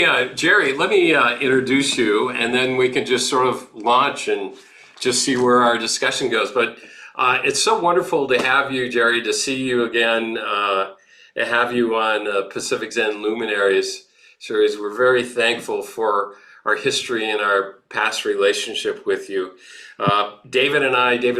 Yeah, Jerry, let me introduce you, and then we can just sort of launch and just see where our discussion goes. But it's so wonderful to have you, Jerry, to see you again, to have you on Pacific Zen Luminaries Series. We're very thankful for our history and our past relationship with you. David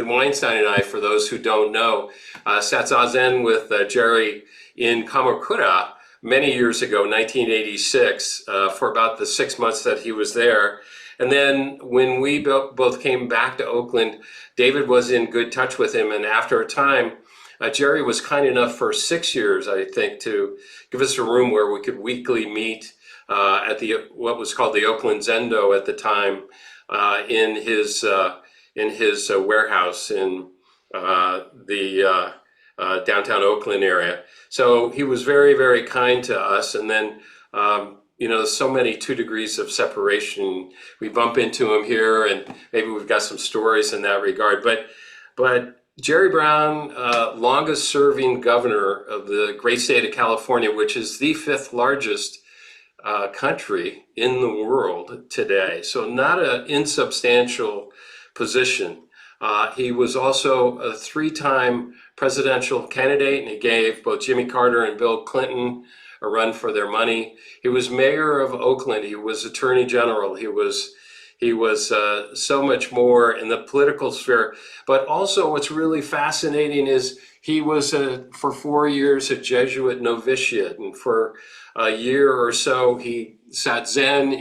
Weinstein and I, for those who don't know, sat Zazen with Jerry in Kamakura many years ago, 1986, for about the 6 months that he was there. And then when we both came back to Oakland, David was in good touch with him. And after a time, Jerry was kind enough for 6 years, I think, to give us a room where we could weekly meet at what was called the Oakland Zendo at the time, in his warehouse in the downtown Oakland area. So he was very, very kind to us. And then, so many 2 degrees of separation. We bump into him here, and maybe we've got some stories in that regard. But Jerry Brown, longest serving governor of the great state of California, which is the 5th largest country in the world today. So not an insubstantial position. He was also a 3-time presidential candidate, and he gave both Jimmy Carter and Bill Clinton a run for their money. He was mayor of Oakland. He was attorney general. He was so much more in the political sphere. But also what's really fascinating is he was for 4 years a Jesuit novitiate, and for a year or so he sat Zen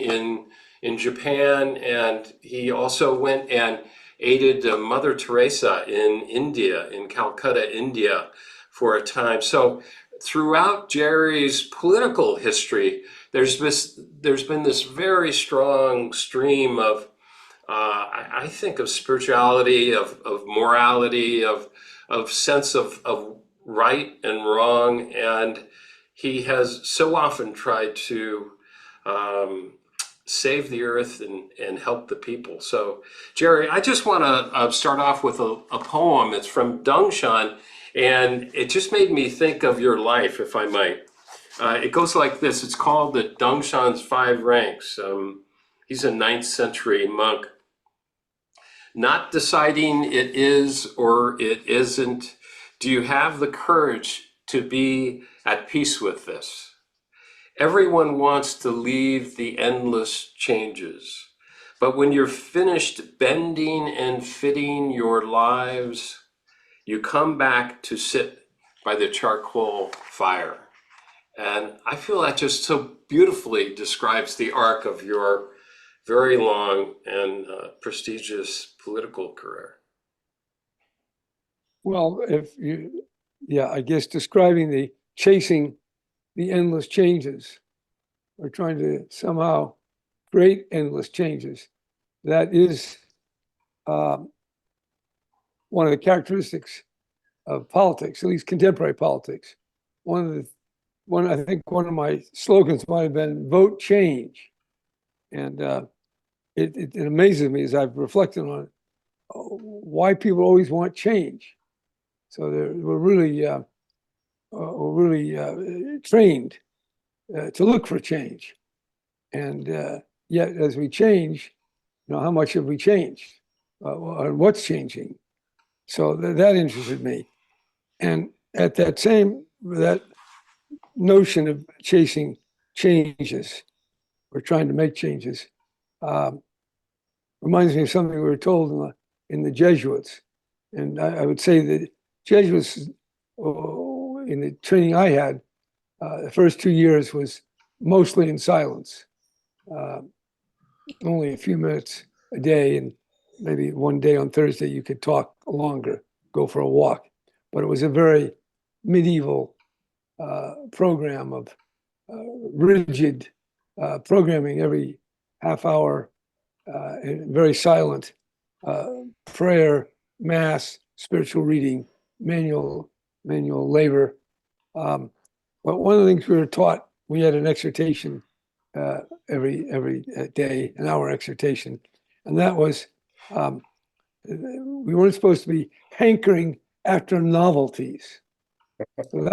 in Japan, and he also went and aided Mother Teresa in India, in Calcutta, India, for a time. So throughout Jerry's political history, there's been this very strong stream of, I think, of spirituality, of morality, of sense of right and wrong. And he has so often tried to save the earth and help the people. So, Jerry, I just want to start off with a poem. It's from Dongshan, and it just made me think of your life, if I might. It goes like this. It's called the Dongshan's 5 Ranks. He's a 9th century monk. Not deciding it is or it isn't, do you have the courage to be at peace with this? Everyone wants to leave the endless changes, but when you're finished bending and fitting your lives, you come back to sit by the charcoal fire. And I feel that just so beautifully describes the arc of your very long and prestigious political career. Well, I guess describing the chasing the endless changes, or trying to somehow create endless changes, that is one of the characteristics of politics, at least contemporary politics. I think one of my slogans might have been "Vote Change," and it amazes me as I've reflected on it, why people always want change. So we're really trained to look for change, and yet as we change, how much have we changed, and what's changing? So that interested me, and at that notion of chasing changes or trying to make changes reminds me of something we were told in the Jesuits, and I would say that Jesuits, in the training I had, the first 2 years was mostly in silence, only a few minutes a day, and maybe one day on Thursday you could talk longer, go for a walk. But it was a very medieval program of rigid programming every half hour, and very silent prayer, mass, spiritual reading, manual labor. But one of the things we were taught, we had an exhortation every day, an hour exhortation, and that was we weren't supposed to be hankering after novelties. So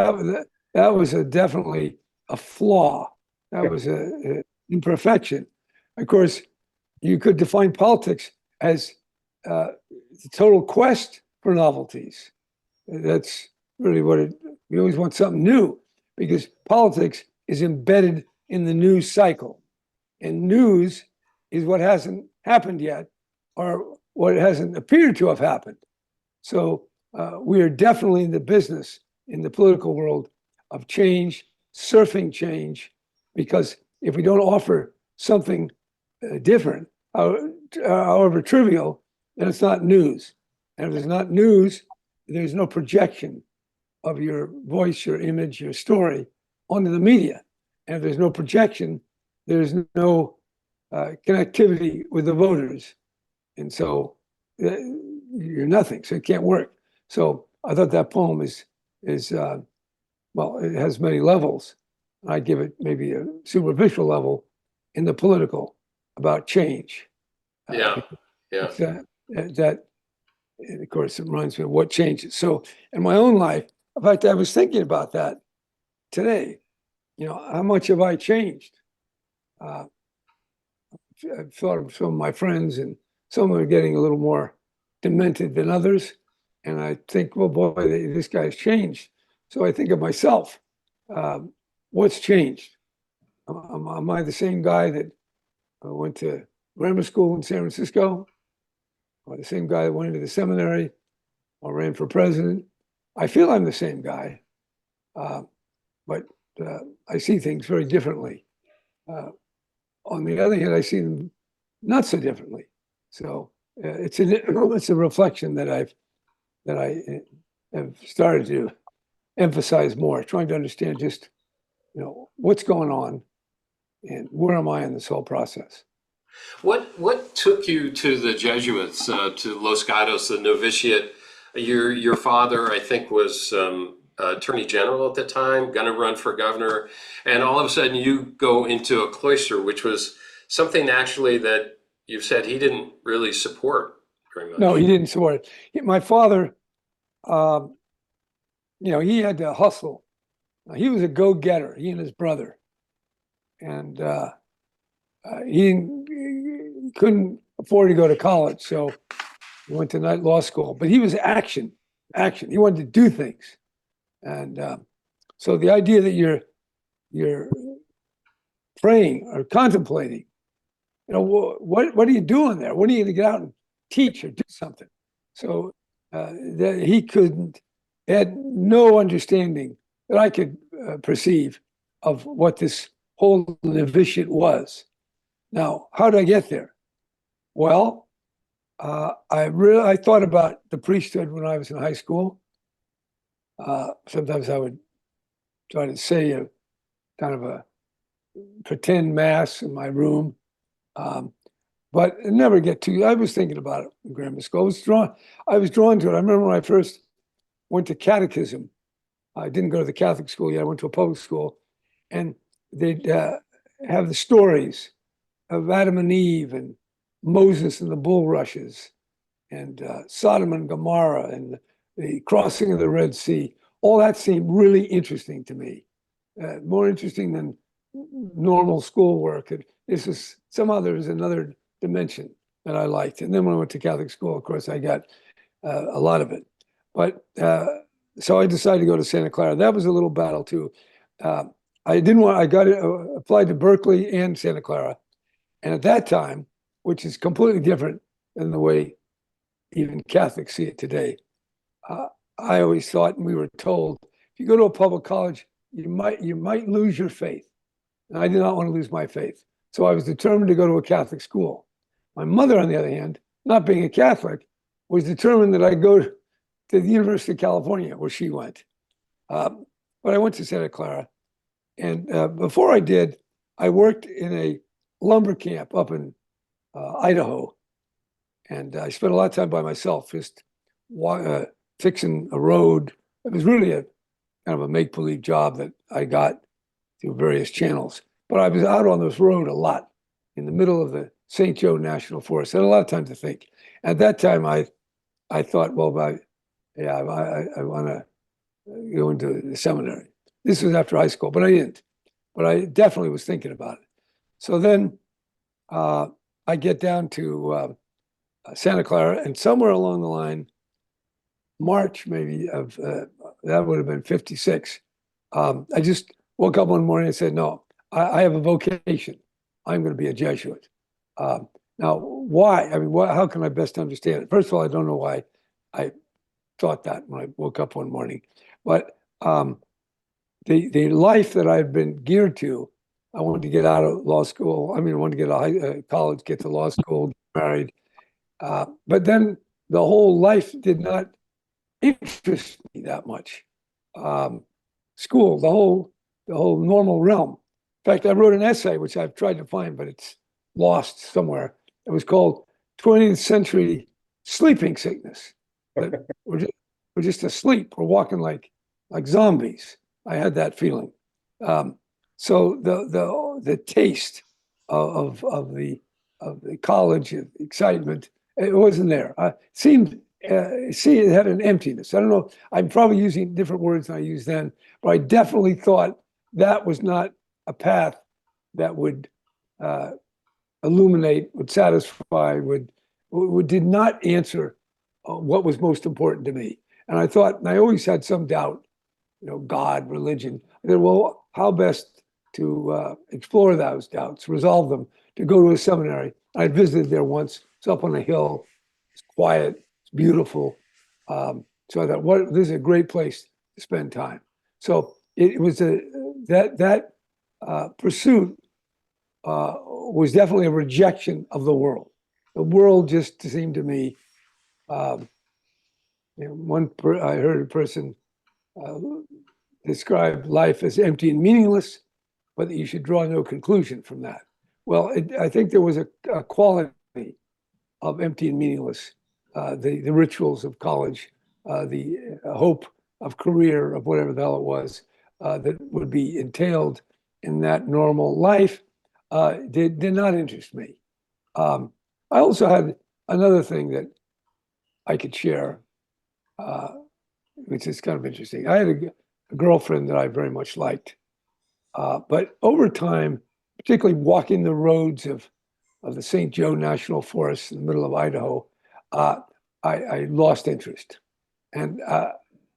that was definitely a flaw. That was imperfection. Of course, you could define politics as the total quest for novelties. That's really what it, we always want something new because politics is embedded in the news cycle. And news is what hasn't happened yet or what hasn't appeared to have happened. So we are definitely in the business in the political world of change, surfing change, because if we don't offer something different, however trivial, then it's not news. And if it's not news, there's no projection of your voice, your image, your story onto the media. And if there's no projection, there's no connectivity with the voters. And so you're nothing. So it can't work. So I thought that poem is well, it has many levels. I give it maybe a superficial level in the political about change. Yeah, yeah. That, and of course, it reminds me of what changes. So in my own life, in fact, I was thinking about that today. You know, how much have I changed? I've thought of some of my friends, and some are getting a little more demented than others. And I think, well, boy, this guy's changed. So I think of myself. What's changed? Am I the same guy that went to grammar school in San Francisco? Or the same guy that went into the seminary or ran for president? I feel I'm the same guy, but I see things very differently. On the other hand, I see them not so differently. So it's a reflection that I have started to emphasize more, trying to understand just what's going on and where am I in this whole process. What took you to the Jesuits, to Los Gatos, the novitiate? Your father, I think, was Attorney General at the time, going to run for governor, and all of a sudden you go into a cloister, which was something actually that you've said he didn't really support very much. No, he didn't support it. My father, um, he had to hustle. He was a go-getter, he and his brother. And he couldn't afford to go to college, so he went to night law school. But he was action. He wanted to do things. And so the idea that you're praying or contemplating, what are you doing there? When are you going to get out and teach or do something? So that he had no understanding that I could perceive of what this whole novitiate was. Now, how did I get there? Well, I thought about the priesthood when I was in high school. Sometimes I would try to say a kind of a pretend mass in my room, but never get to. I was thinking about it in grammar school. I was drawn to it. I remember when I first went to catechism. I didn't go to the Catholic school yet. I went to a public school, and they'd have the stories of Adam and Eve and Moses and the bulrushes and Sodom and Gomorrah and the crossing of the Red Sea. All that seemed really interesting to me, more interesting than normal schoolwork. And somehow there was another dimension that I liked. And then when I went to Catholic school, of course, I got a lot of it. But so I decided to go to Santa Clara. That was a little battle too. I didn't want. I got applied to Berkeley and Santa Clara, and at that time, which is completely different than the way even Catholics see it today, I always thought, and we were told, if you go to a public college, you might lose your faith. And I did not want to lose my faith, so I was determined to go to a Catholic school. My mother, on the other hand, not being a Catholic, was determined that I go to the University of California, where she went. But I went to Santa Clara. And before I did, I worked in a lumber camp up in Idaho. And I spent a lot of time by myself, just fixing a road. It was really a kind of a make-believe job that I got through various channels. But I was out on this road a lot in the middle of the St. Joe National Forest. I had a lot of time to think. At that time, I thought, well, I want to go into the seminary. This was after high school, but I didn't. But I definitely was thinking about it. So then I get down to Santa Clara, and somewhere along the line, March maybe of that would have been 56. I just woke up one morning and said, no, I have a vocation. I'm going to be a Jesuit. Now, why? I mean, how can I best understand it? First of all, I don't know why I thought that when I woke up one morning, but the life that I've been geared to, I wanted to get out of law school. I mean, I wanted to get out of college, get to law school, get married. But then the whole life did not interest me that much. Um, School, the whole normal realm. In fact, I wrote an essay which I've tried to find, but it's lost somewhere. It was called 20th Century Sleeping Sickness. That we're just asleep. We're walking like zombies. I had that feeling. Um, so the taste of the college excitement, it wasn't there. It seemed it had an emptiness. I don't know. I'm probably using different words than I used then, but I definitely thought that was not a path that would uh, illuminate, would satisfy, did not answer what was most important to me. And I thought, and I always had some doubt, God, religion. I said, well, how best to explore those doubts, resolve them, to go to a seminary. I visited there once. It's up on a hill. It's quiet. It's beautiful. So I thought, this is a great place to spend time. So it was that pursuit was definitely a rejection of the world. The world just seemed to me. Um, I heard a person uh, describe life as empty and meaningless, but that you should draw no conclusion from that. Well, I think there was a quality of empty and meaningless, the rituals of college, the hope of career, of whatever the hell it was, that would be entailed in that normal life, did not interest me. Um, I also had another thing that I could share, uh, which is kind of interesting. I had a girlfriend that I very much liked. But over time, particularly walking the roads of the St. Joe National Forest in the middle of Idaho, uh, I lost interest. And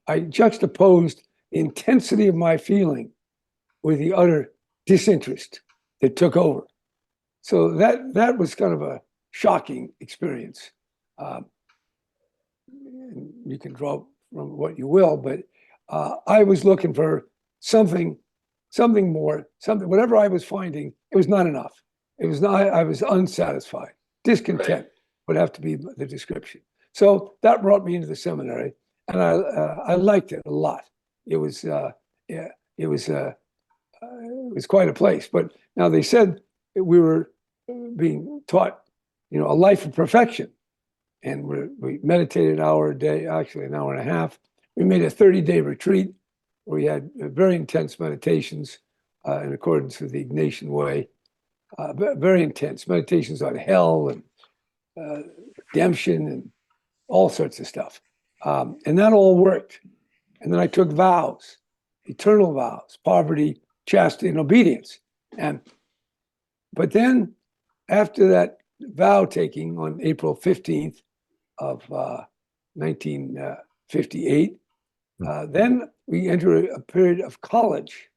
I juxtaposed the intensity of my feeling with the utter disinterest that took over. So that was kind of a shocking experience. Um, you can draw from what you will, but I was looking for something more, whatever I was finding, it was not enough. It was not, I was unsatisfied. Discontent would have to be the description. So that brought me into the seminary, and I liked it a lot. It was yeah, it was quite a place. But now they said we were being taught, a life of perfection, and we meditated an hour a day, actually an hour and a half. We made a 30-day retreat where we had very intense meditations in accordance with the Ignatian way. Very intense meditations on hell and redemption and all sorts of stuff. And that all worked. And then I took vows, eternal vows, poverty, chastity, and obedience. But then after that vow taking on April 15th of 1958, then we enter a period of college.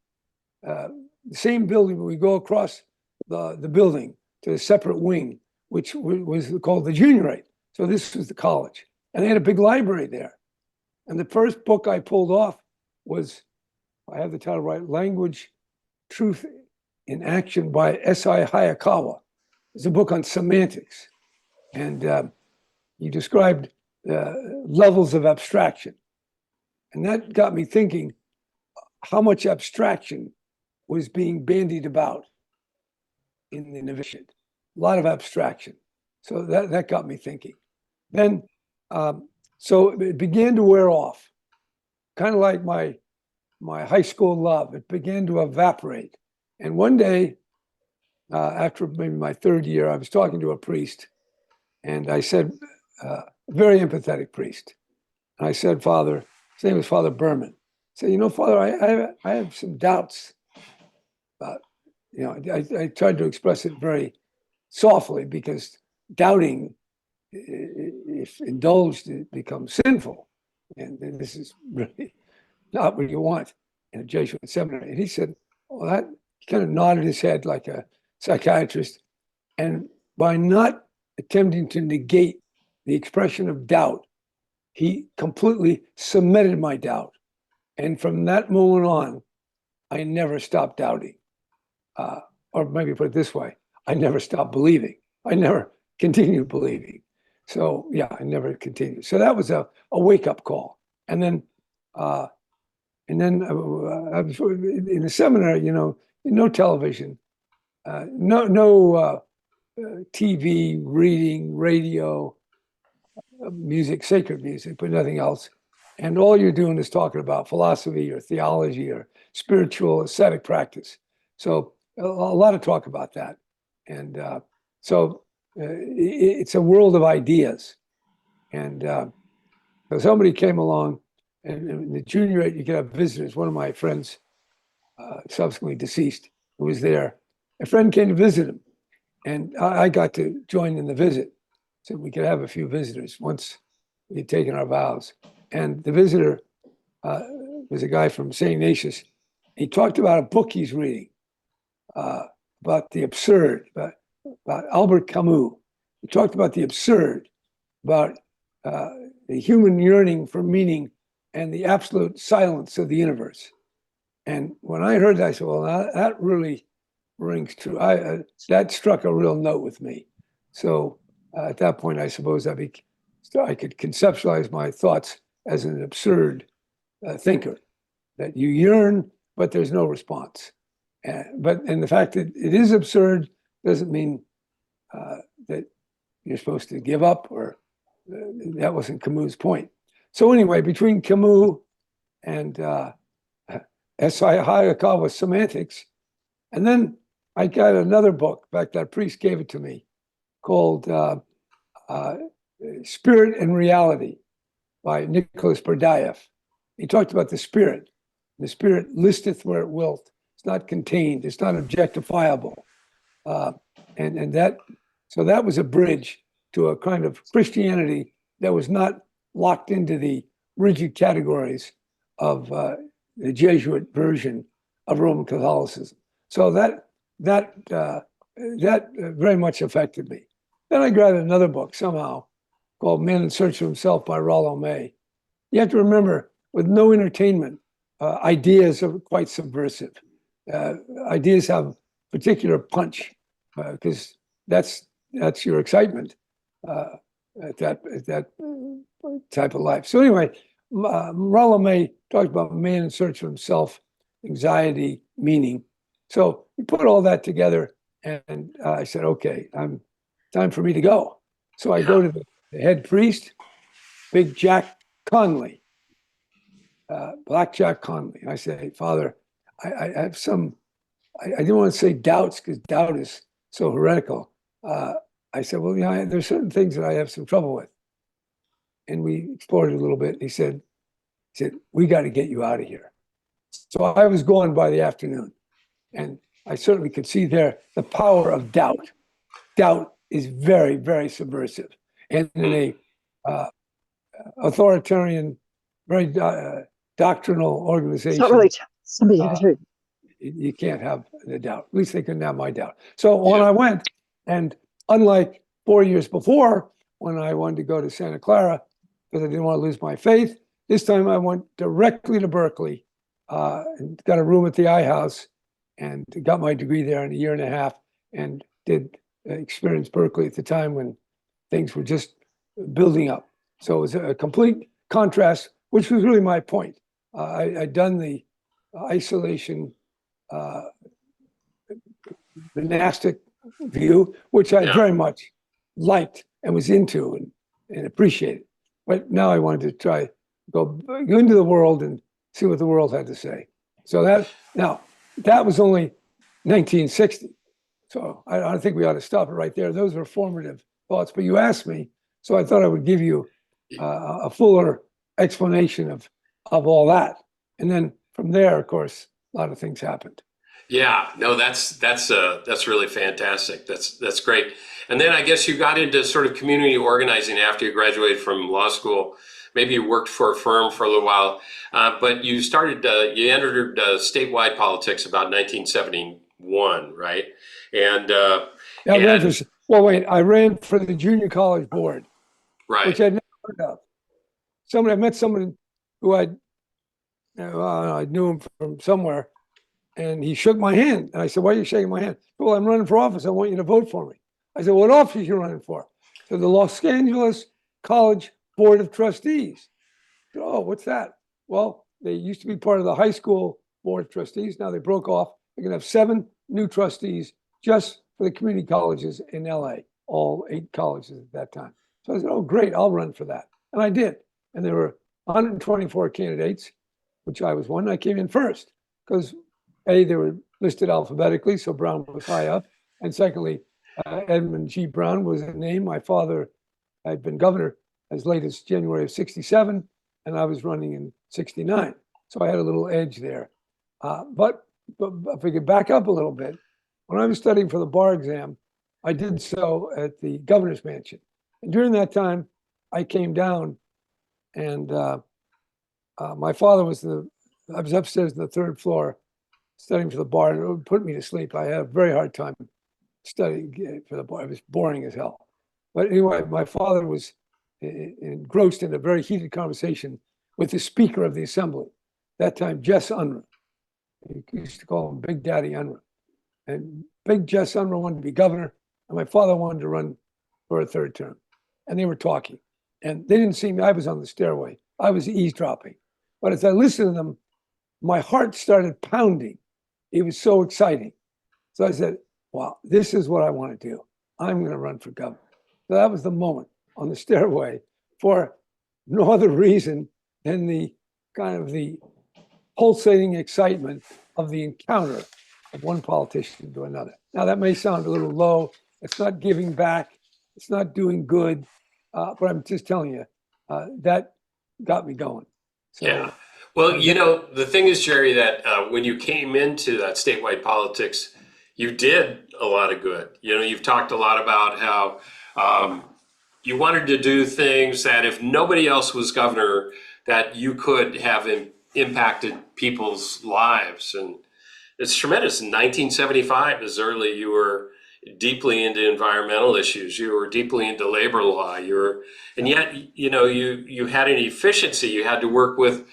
The same building, but we go across the building to a separate wing, which was called the juniorate. So this was the college. And they had a big library there. And the first book I pulled off was, I have the title right, Language, Truth in Action by S.I. Hayakawa. It's a book on semantics. And he described levels of abstraction. And that got me thinking how much abstraction was being bandied about in the novitiate. A lot of abstraction. So that got me thinking. Then, so it began to wear off, kind of like my high school love. It began to evaporate. And one day, after maybe my third year, I was talking to a priest, and I said, a very empathetic priest. And I said, Father, his name was Father Berman. I said, Father, I have some doubts about I tried to express it very softly because doubting, if indulged, it becomes sinful. And this is really not what you want in a Jesuit seminary. And he said, well, that, he kind of nodded his head like a psychiatrist. And by not attempting to negate the expression of doubt, he completely cemented my doubt. And from that moment on, I never stopped doubting. Or maybe put it this way, I never stopped believing. I never continued believing. So yeah, I never continued. So that was a wake-up call. And then in the seminary, no television, no TV, reading, radio, music, sacred music, but nothing else. And all you're doing is talking about philosophy or theology or spiritual ascetic practice. So a lot of talk about that. And it's a world of ideas. And so somebody came along, and in the junior rate, you could have visitors. One of my friends, subsequently deceased, who was there, a friend came to visit him. And I got to join in the visit. So we could have a few visitors once we had taken our vows. And the visitor was a guy from St. Ignatius. He talked about a book he's reading about the absurd, about Albert Camus. He talked about the absurd, about the human yearning for meaning and the absolute silence of the universe. And when I heard that, I said, well, that really rings true. That struck a real note with me. So at that point, I suppose I could conceptualize my thoughts as an absurd thinker, that you yearn, but there's no response. And the fact that it is absurd doesn't mean that you're supposed to give up, or that wasn't Camus' point. So anyway, between Camus and S.I. Hayakawa semantics, and then I got another book. In fact, that priest gave it to me, called Spirit and Reality by Nicholas Berdyaev. He talked about the spirit. The spirit listeth where it wilt. It's not contained. It's not objectifiable. So that was a bridge to a kind of Christianity that was not locked into the rigid categories of the Jesuit version of Roman Catholicism. So that very much affected me. Then I grabbed another book somehow called Man in Search of Himself by Rollo May. You have to remember, with no entertainment, ideas are quite subversive. Ideas have particular punch because that's your excitement at that type of life. So anyway, Rollo May talked about man in search of himself, anxiety, meaning. So we put all that together, and I said, okay, time for me to go. So I go to the head priest, Big Jack Conley, Black Jack Conley. I say, Father, I have some, I didn't want to say doubts because doubt is so heretical. I said, well, there's certain things that I have some trouble with. And we explored it a little bit. He said, we got to get you out of here. So I was gone by the afternoon. And I certainly could see there the power of doubt. Doubt is very, very subversive. And in a authoritarian, very doctrinal organization, it's not really somebody you have to. You can't have the doubt. At least they couldn't have my doubt. So when I went, and unlike 4 years before, when I wanted to go to Santa Clara because I didn't want to lose my faith, this time I went directly to Berkeley and got a room at the I House and got my degree there in a year and a half, and did experience Berkeley at the time when things were just building up. So it was a complete contrast, which was really my point. I'd done the isolation monastic view, which I very much liked and was into and appreciated. But now I wanted to try go into the world and see what the world had to say. So that was only 1960. So I don't think we ought to stop it right there. Those were formative thoughts. But you asked me, so I thought I would give you a fuller explanation of all that. And then from there, of course, a lot of things happened. Yeah, no, that's really fantastic. That's great. And then I guess you got into sort of community organizing after you graduated from law school. Maybe you worked for a firm for a little while, but you entered statewide politics about 1971, right? And Yeah, I ran for, and well, wait, I ran for the junior college board, which right, I'd never heard of. I met someone who I knew him from somewhere, and he shook my hand. And I said, "Why are you shaking my hand?" "Well, I'm running for office. I want you to vote for me." I said, "What office are you running for?" So the Los Angeles College Board of Trustees. I said, "Oh, what's that?" "Well, they used to be part of the high school board of trustees. Now they broke off. They're going to have 7 new trustees just for the community colleges in LA, all 8 colleges at that time." So I said, "Oh, great. I'll run for that." And I did. And there were 124 candidates, which I was one. I came in first because they were listed alphabetically, so Brown was high up. And secondly, Edmund G. Brown was a name. My father had been governor as late as January of 67, and I was running in 69. So I had a little edge there. But if we could back up a little bit, when I was studying for the bar exam, I did so at the governor's mansion. And during that time, I came down, and my father I was upstairs on the 3rd floor studying for the bar, and it would put me to sleep. I had a very hard time studying for the bar. It was boring as hell. But anyway, my father was engrossed in a very heated conversation with the Speaker of the Assembly, that time Jess Unruh. He used to call him Big Daddy Unruh. And Big Jess Unruh wanted to be governor, and my father wanted to run for a 3rd term. And they were talking. And they didn't see me. I was on the stairway. I was eavesdropping. But as I listened to them, my heart started pounding. It was so exciting. So I said, wow, this is what I want to do. I'm going to run for governor. So that was the moment on the stairway for no other reason than the kind of the pulsating excitement of the encounter of one politician to another. Now, that may sound a little low. It's not giving back. It's not doing good. But I'm just telling you, that got me going. So, yeah. Well, then, the thing is, Jerry, that when you came into that statewide politics, you did a lot of good. You've talked a lot about how you wanted to do things that if nobody else was governor, that you could have impacted people's lives. And it's tremendous. In 1975, as early, you were deeply into environmental issues. You were deeply into labor law. And yet, you had an efficiency. You had to work with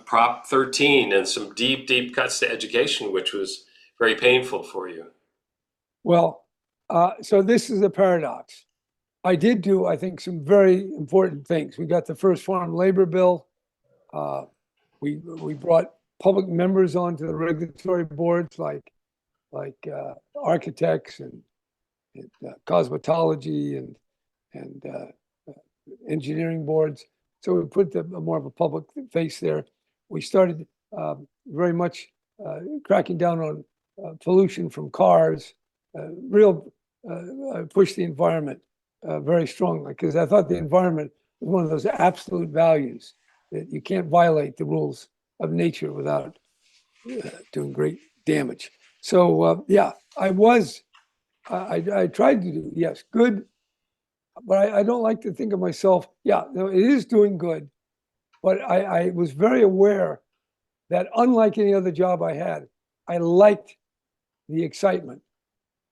Prop 13 and some deep cuts to education, which was very painful for you. well, so this is a paradox. I did do, I think, some very important things. We got the first farm labor bill. We brought public members onto the regulatory boards, like architects and cosmetology and engineering boards. So we put more of a public face there. We started very much cracking down on pollution from cars. Real push the environment very strongly, because I thought the environment was one of those absolute values that you can't violate the rules of nature without doing great damage. So yeah, I tried to do, yes, good, but I don't like to think of myself, yeah, no, it is doing good, but I was very aware that unlike any other job I had, I liked the excitement.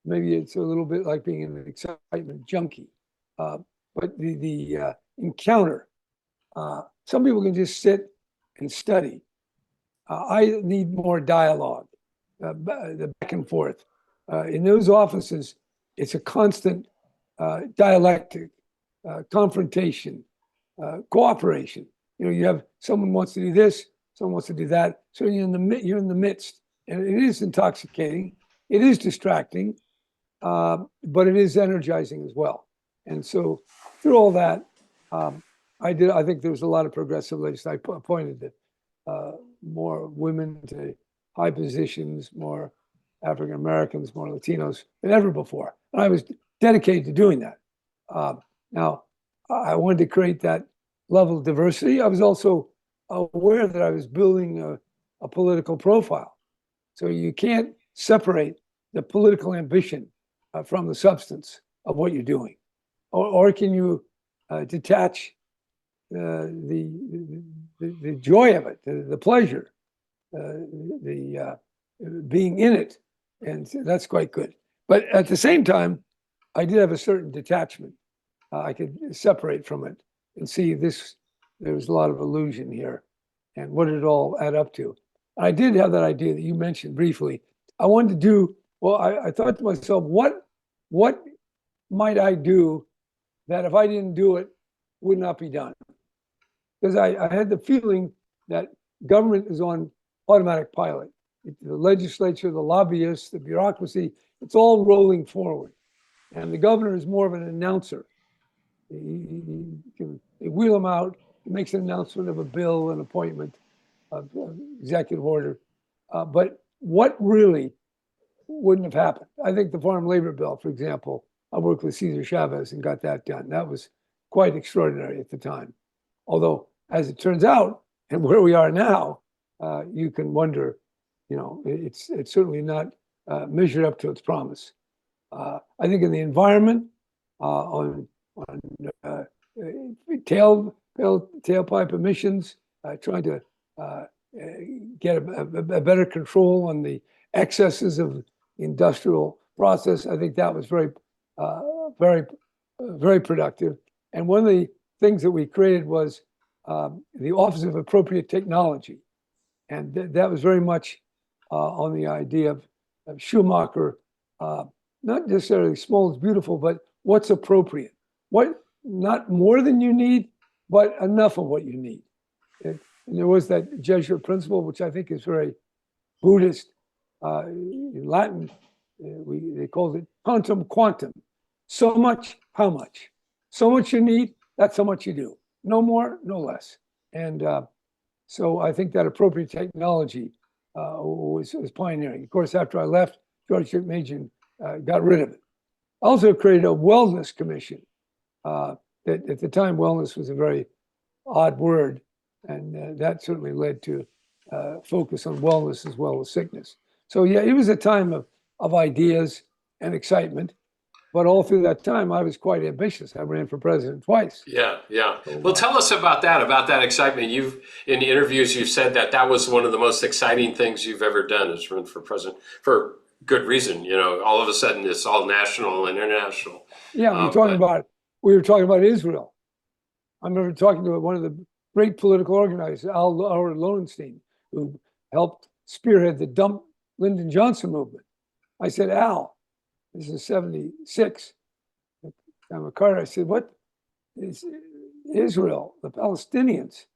Maybe it's a little bit like being an excitement junkie. Uh, but the encounter, some people can just sit and study. I need more dialogue, the back and forth. In those offices, it's a constant dialectic, confrontation, cooperation. You have someone wants to do this, someone wants to do that. So you're in the midst, and it is intoxicating. It is distracting, but it is energizing as well. And so through all that, I think there was a lot of progressive legislation. I appointed more women to high positions, more African Americans, more Latinos than ever before. And I was dedicated to doing that. Now, I wanted to create that level of diversity. I was also aware that I was building a political profile. So you can't separate the political ambition from the substance of what you're doing. Or can you detach the joy of it, the pleasure, the being in it, and that's quite good. But at the same time, I did have a certain detachment. I could separate from it and see this. There was a lot of illusion here, and what did it all add up to? I did have that idea that you mentioned briefly. I wanted to do well. I thought to myself, what might I do that if I didn't do it, would not be done? Because I had the feeling that government is on automatic pilot. The legislature, the lobbyists, the bureaucracy, it's all rolling forward. And the governor is more of an announcer. They wheel him out, he makes an announcement of a bill, an appointment, of executive order. But what really wouldn't have happened? I think the Farm Labor Bill, for example, I worked with Cesar Chavez and got that done. That was quite extraordinary at the time. Although, as it turns out, and where we are now, you can wonder, it's certainly not measured up to its promise. I think in the environment, on tailpipe emissions, trying to get a better control on the excesses of industrial process. I think that was very productive. And one of the things that we created was the Office of Appropriate Technology. And that was very much on the idea of Schumacher, not necessarily small is beautiful, but what's appropriate. Not more than you need, but enough of what you need. And there was that Jesuit principle, which I think is very Buddhist. In Latin, they called it tantum quantum. So much, how much? So much you need, that's how much you do. No more, no less. And so I think that appropriate technology was pioneering. Of course, after I left, George McMahon got rid of it. Also created a wellness commission. That at the time, wellness was a very odd word, and that certainly led to focus on wellness as well as sickness. So yeah, it was a time of ideas and excitement. But all through that time, I was quite ambitious. I ran for president twice. Yeah, yeah. So, Well, tell us about that excitement. In interviews, you've said that was one of the most exciting things you've ever done, is run for president for good reason. All of a sudden it's all national and international. Yeah, we were talking about Israel. I remember talking to one of the great political organizers, Al Lowenstein, who helped spearhead the Dump Lyndon Johnson movement. I said, Al, this is 76. I'm a Carter. I said, what is Israel, the Palestinians?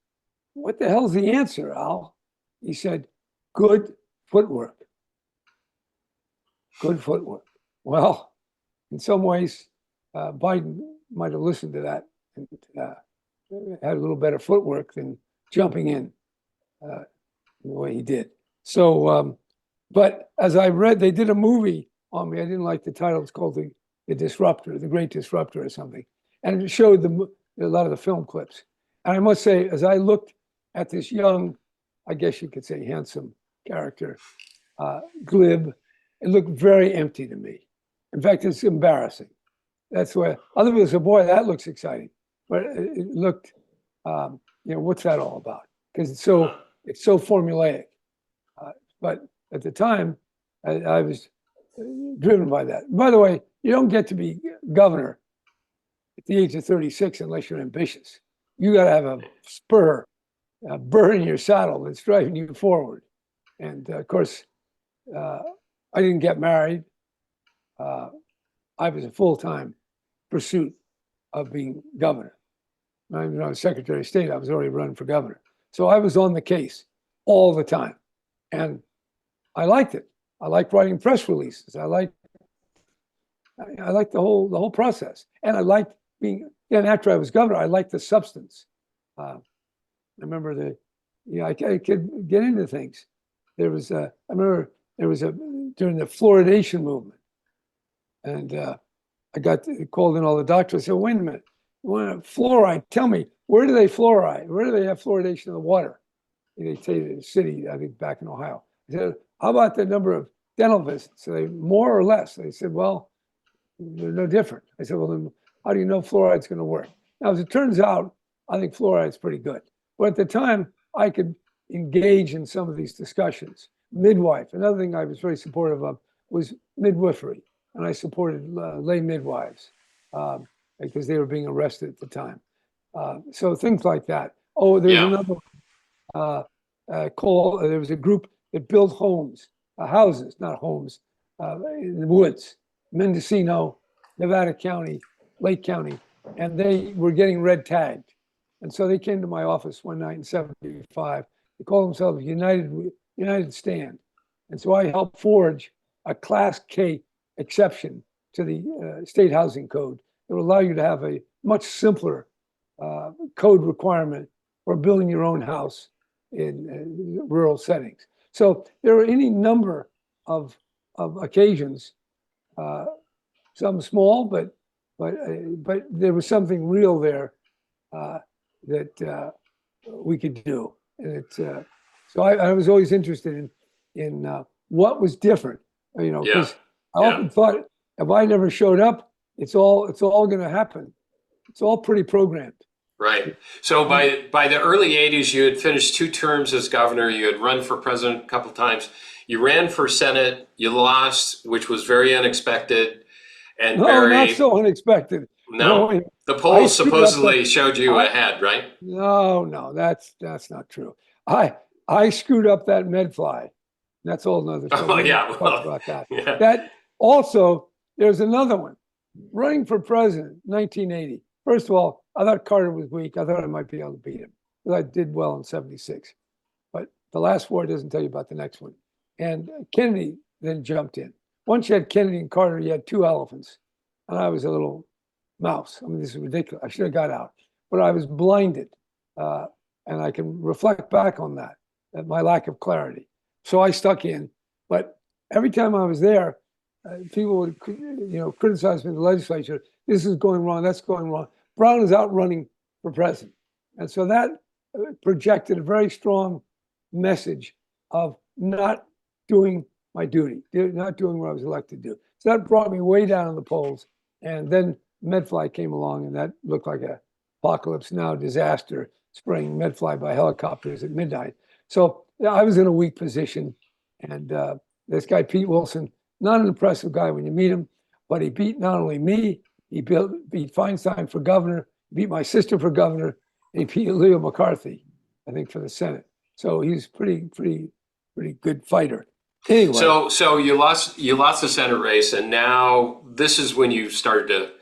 What the hell's the answer, Al? He said, good footwork. Good footwork. Well, in some ways, Biden might have listened to that and had a little better footwork than jumping in the way he did. So, but as I read, they did a movie on me. I didn't like the title. It's called The Disruptor, The Great Disruptor or something. And it showed a lot of the film clips. And I must say, as I looked at this young, I guess you could say handsome character, glib, it looked very empty to me. In fact, it's embarrassing. That's why other people say, boy, that looks exciting. But it looked, what's that all about? Because it's so formulaic. But at the time, I was driven by that. By the way, you don't get to be governor at the age of 36 unless you're ambitious. You got to have a spur, a burr in your saddle that's driving you forward. And of course, I didn't get married. I was a full-time pursuit of being governor. When I was Secretary of State, I was already running for governor. So I was on the case all the time. And I liked it. I liked writing press releases. I liked the whole process. And I liked being, and after I was governor, I liked the substance. I remember I could get into things. I remember there was during the fluoridation movement. And I got called in all the doctors. I said, wait a minute, you want fluoride? Tell me, where do they fluoride? Where do they have fluoridation of the water? They say in the city, I think back in Ohio. I said, how about the number of dental visits? So more or less? They said, well, they're no different. I said, well, then how do you know fluoride's going to work? Now, as it turns out, I think fluoride's pretty good. But at the time, I could engage in some of these discussions. Midwife, another thing I was very supportive of was midwifery. And I supported lay midwives because they were being arrested at the time. So things like that. Oh, there's Yeah. another call. There was a group that built homes, houses, not homes, in the woods, Mendocino, Nevada County, Lake County, and they were getting red tagged. And so they came to my office one night in '75. They called themselves United Stand. And so I helped forge a Class K exception to the state housing code that will allow you to have a much simpler code requirement for building your own house in rural settings. So there are any number of occasions, some small, but there was something real there that we could do, and it's so I was always interested in what was different, because I often thought if I never showed up, it's all going to happen. It's all pretty programmed. Right. So by the early 80s, you had finished 2 terms as governor. You had run for president a couple of times. You ran for Senate. You lost, which was very unexpected and not so unexpected. No, the polls supposedly showed you ahead, right? No, that's not true. I screwed up that medfly. That's all another story. Oh yeah, talk about that. Yeah. That also, there's another one. Running for president, 1980. First of all, I thought Carter was weak. I thought I might be able to beat him. I did well in '76. But the last war doesn't tell you about the next one. And Kennedy then jumped in. Once you had Kennedy and Carter, you had 2 elephants. And I was a little mouse. I mean, this is ridiculous. I should have got out. But I was blinded. And I can reflect back on that, at my lack of clarity. So I stuck in. But every time I was there, people would, criticize me in the legislature. This is going wrong. That's going wrong. Brown is out running for president. And so that projected a very strong message of not doing my duty, not doing what I was elected to do. So that brought me way down in the polls. And then Medfly came along, and that looked like a apocalypse now disaster, spraying Medfly by helicopters at midnight. So I was in a weak position. And this guy, Pete Wilson, not an impressive guy when you meet him, but he beat not only me, he beat Feinstein for governor, beat my sister for governor, and he beat Leo McCarthy, I think, for the Senate. So he's pretty good fighter. Anyway. So you lost the Senate race, and now this is when you started to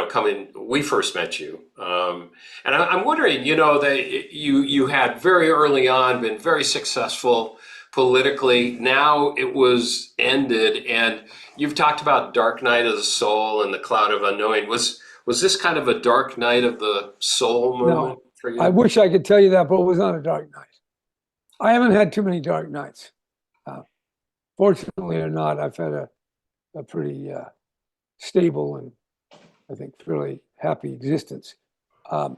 come in. We first met you, and I'm wondering, that you had very early on been very successful politically. Now it was ended, and you've talked about dark night of the soul and the cloud of unknowing. Was this kind of a dark night of the soul moment for you? I wish I could tell you that, but it was not a dark night. I haven't had too many dark nights. Fortunately or not, I've had a pretty stable and I think fairly happy existence. But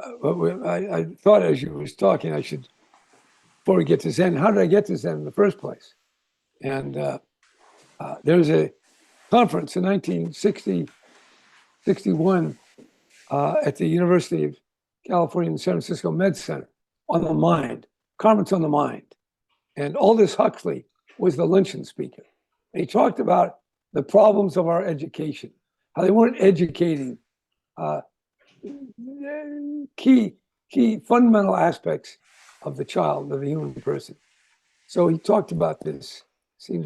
I thought as you was talking, I should, before we get to Zen, how did I get to Zen in the first place? And there was a conference in 1961 at the University of California in San Francisco Med Center on the mind, conference on the mind. And Aldous Huxley was the luncheon speaker. And he talked about the problems of our education, how they weren't educating key fundamental aspects of the child, of the human person. So he talked about this. Seemed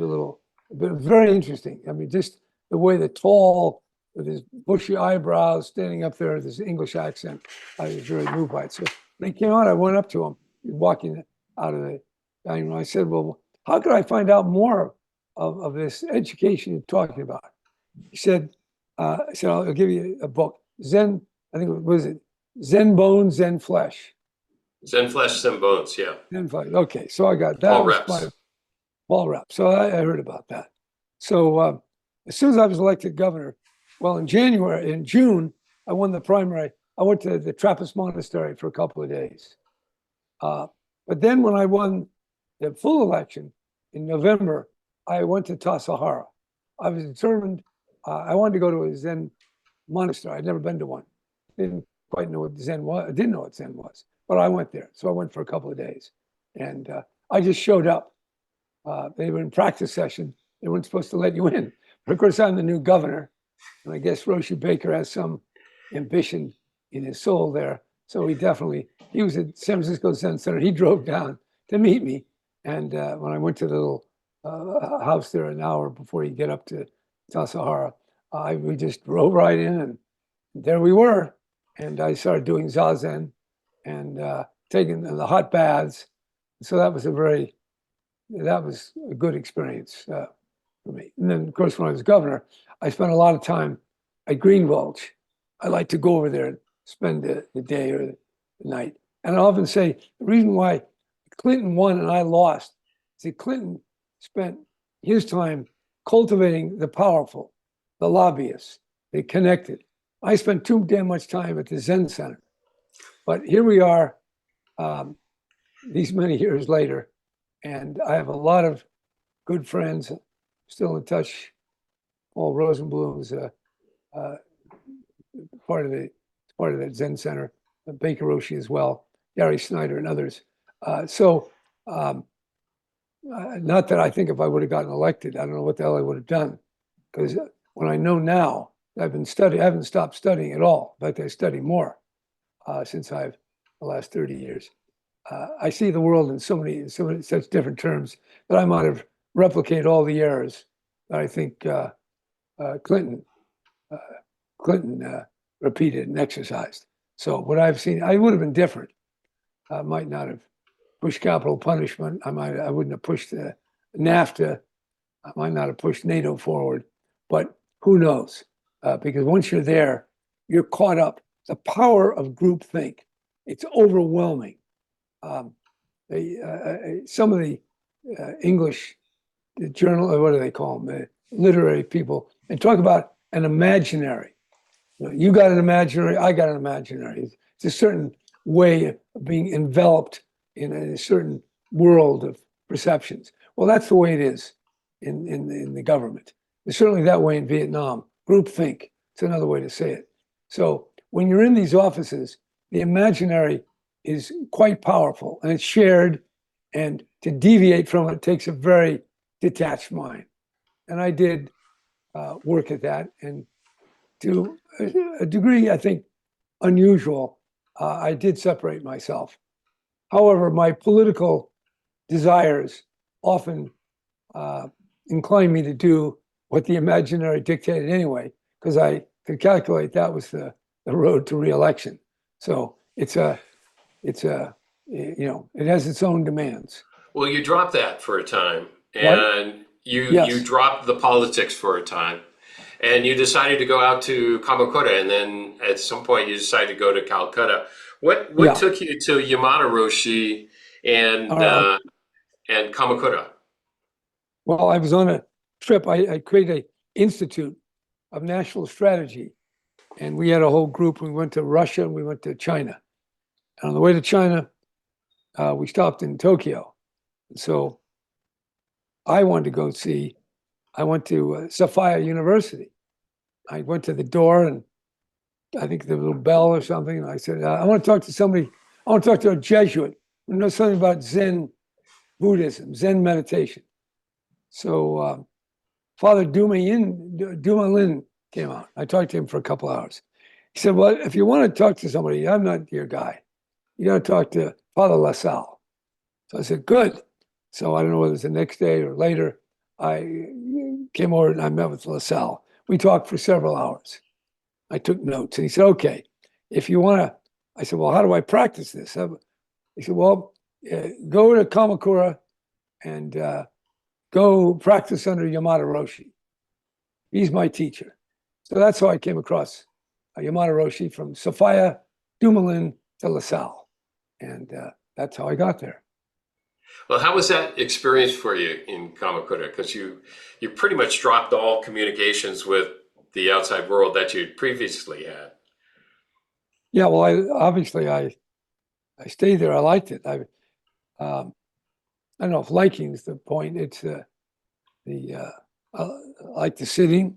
but very interesting. I mean, just the way the tall, with his bushy eyebrows, standing up there with his English accent, I was very moved by it. So when he came out, I went up to him, walking out of the dining room. I said, well, how could I find out more of this education you're talking about? He said, I'll give you a book. Zen, I think, was it Zen Bones, Zen Flesh? Zen Flesh, Zen Bones, yeah. Zen Flesh. Okay, so I got that. Paul Reps. So I heard about that. So as soon as I was elected governor, well, in June, I won the primary. I went to the Trappist monastery for a couple of days. But then when I won the full election in November, I went to Tassajara. I was determined, I wanted to go to a Zen monastery. I'd never been to one. Didn't quite know what Zen was. I didn't know what Zen was, but I went there. So I went for a couple of days, and I just showed up. They were in practice session. They weren't supposed to let you in. But of course, I'm the new governor, and I guess Roshi Baker has some ambition in his soul there. So he was at San Francisco Zen Center. He drove down to meet me. And when I went to the little house there an hour before you get up to Tassajara, we just drove right in, and there we were. And I started doing Zazen and taking the hot baths. So that was a good experience for me. And then, of course, when I was governor, I spent a lot of time at Green Gulch. I like to go over there and spend the day or the night. And I often say the reason why Clinton won and I lost is that Clinton spent his time cultivating the powerful, the lobbyists, the connected. I spent too damn much time at the Zen Center. But here we are, these many years later, and I have a lot of good friends still in touch. Paul Rosenblum's part of the Zen Center, Baker Roshi as well, Gary Snyder and others. Not that I think if I would have gotten elected, I don't know what the hell I would have done, because when I know now, I haven't stopped studying at all. In fact, I study more since the last 30 years. I see the world in so many such different terms that I might have replicated all the errors that I think Clinton repeated and exercised. So what I've seen, I would have been different. I might not have pushed capital punishment. I wouldn't have pushed NAFTA. I might not have pushed NATO forward. But who knows? Because once you're there, you're caught up. The power of groupthink, it's overwhelming. Some of the English journal, what do they call them? Literary people, and talk about an imaginary. You got an imaginary, I got an imaginary. It's a certain way of being enveloped in a certain world of perceptions. Well, that's the way it is in the government. It's certainly that way in Vietnam. Groupthink, it's another way to say it. So when you're in these offices, the imaginary is quite powerful and it's shared, and to deviate from it takes a very detached mind. And I did work at that, and to a degree, I think, unusual, I did separate myself. However, my political desires often inclined me to do what the imaginary dictated anyway, because I could calculate that was the road to re-election. So it has its own demands. Well, you dropped that for a time, What? and you Yes. dropped the politics for a time, and you decided to go out to Kamakura, and then at some point you decided to go to Calcutta. What Yeah. took you to Yamada Roshi and All right. and Kamakura? Well, I was on a trip. I created an institute of national strategy, and we had a whole group. We went to Russia and we went to China. And on the way to China, we stopped in Tokyo. So I wanted to go see. I went to Sophia University. I went to the door, and I think the little bell or something. And I said, I want to talk to somebody. I want to talk to a Jesuit who knows something about Zen Buddhism, Zen meditation. So Father Dumoulin came out. I talked to him for a couple hours. He said, well, if you want to talk to somebody, I'm not your guy. You got to talk to Father LaSalle. So I said, good. So I don't know whether it's the next day or later. I came over and I met with LaSalle. We talked for several hours. I took notes, and he said, okay, if you want to, I said, well, how do I practice this? He said, well, go to Kamakura and go practice under Yamada Roshi. He's my teacher. So that's how I came across Yamada Roshi, from Sophia, Dumoulin to LaSalle. And that's how I got there. Well, how was that experience for you in Kamakura? Because you pretty much dropped all communications with the outside world that you'd previously had. Yeah, well, I stayed there. I liked it. I don't know if liking is the point. It's I like the sitting.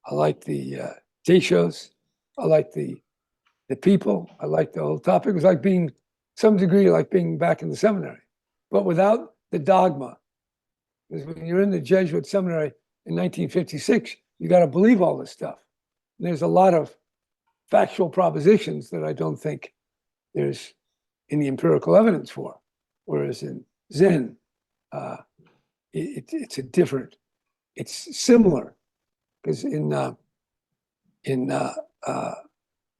I like the day shows. I like the people. I like the whole topic. It was like being, some degree, like being back in the seminary, but without the dogma. Because when you're in the Jesuit seminary in 1956, you got to believe all this stuff. And there's a lot of factual propositions that I don't think there's any empirical evidence for. Whereas in Zen, it's a different, it's similar. Because in the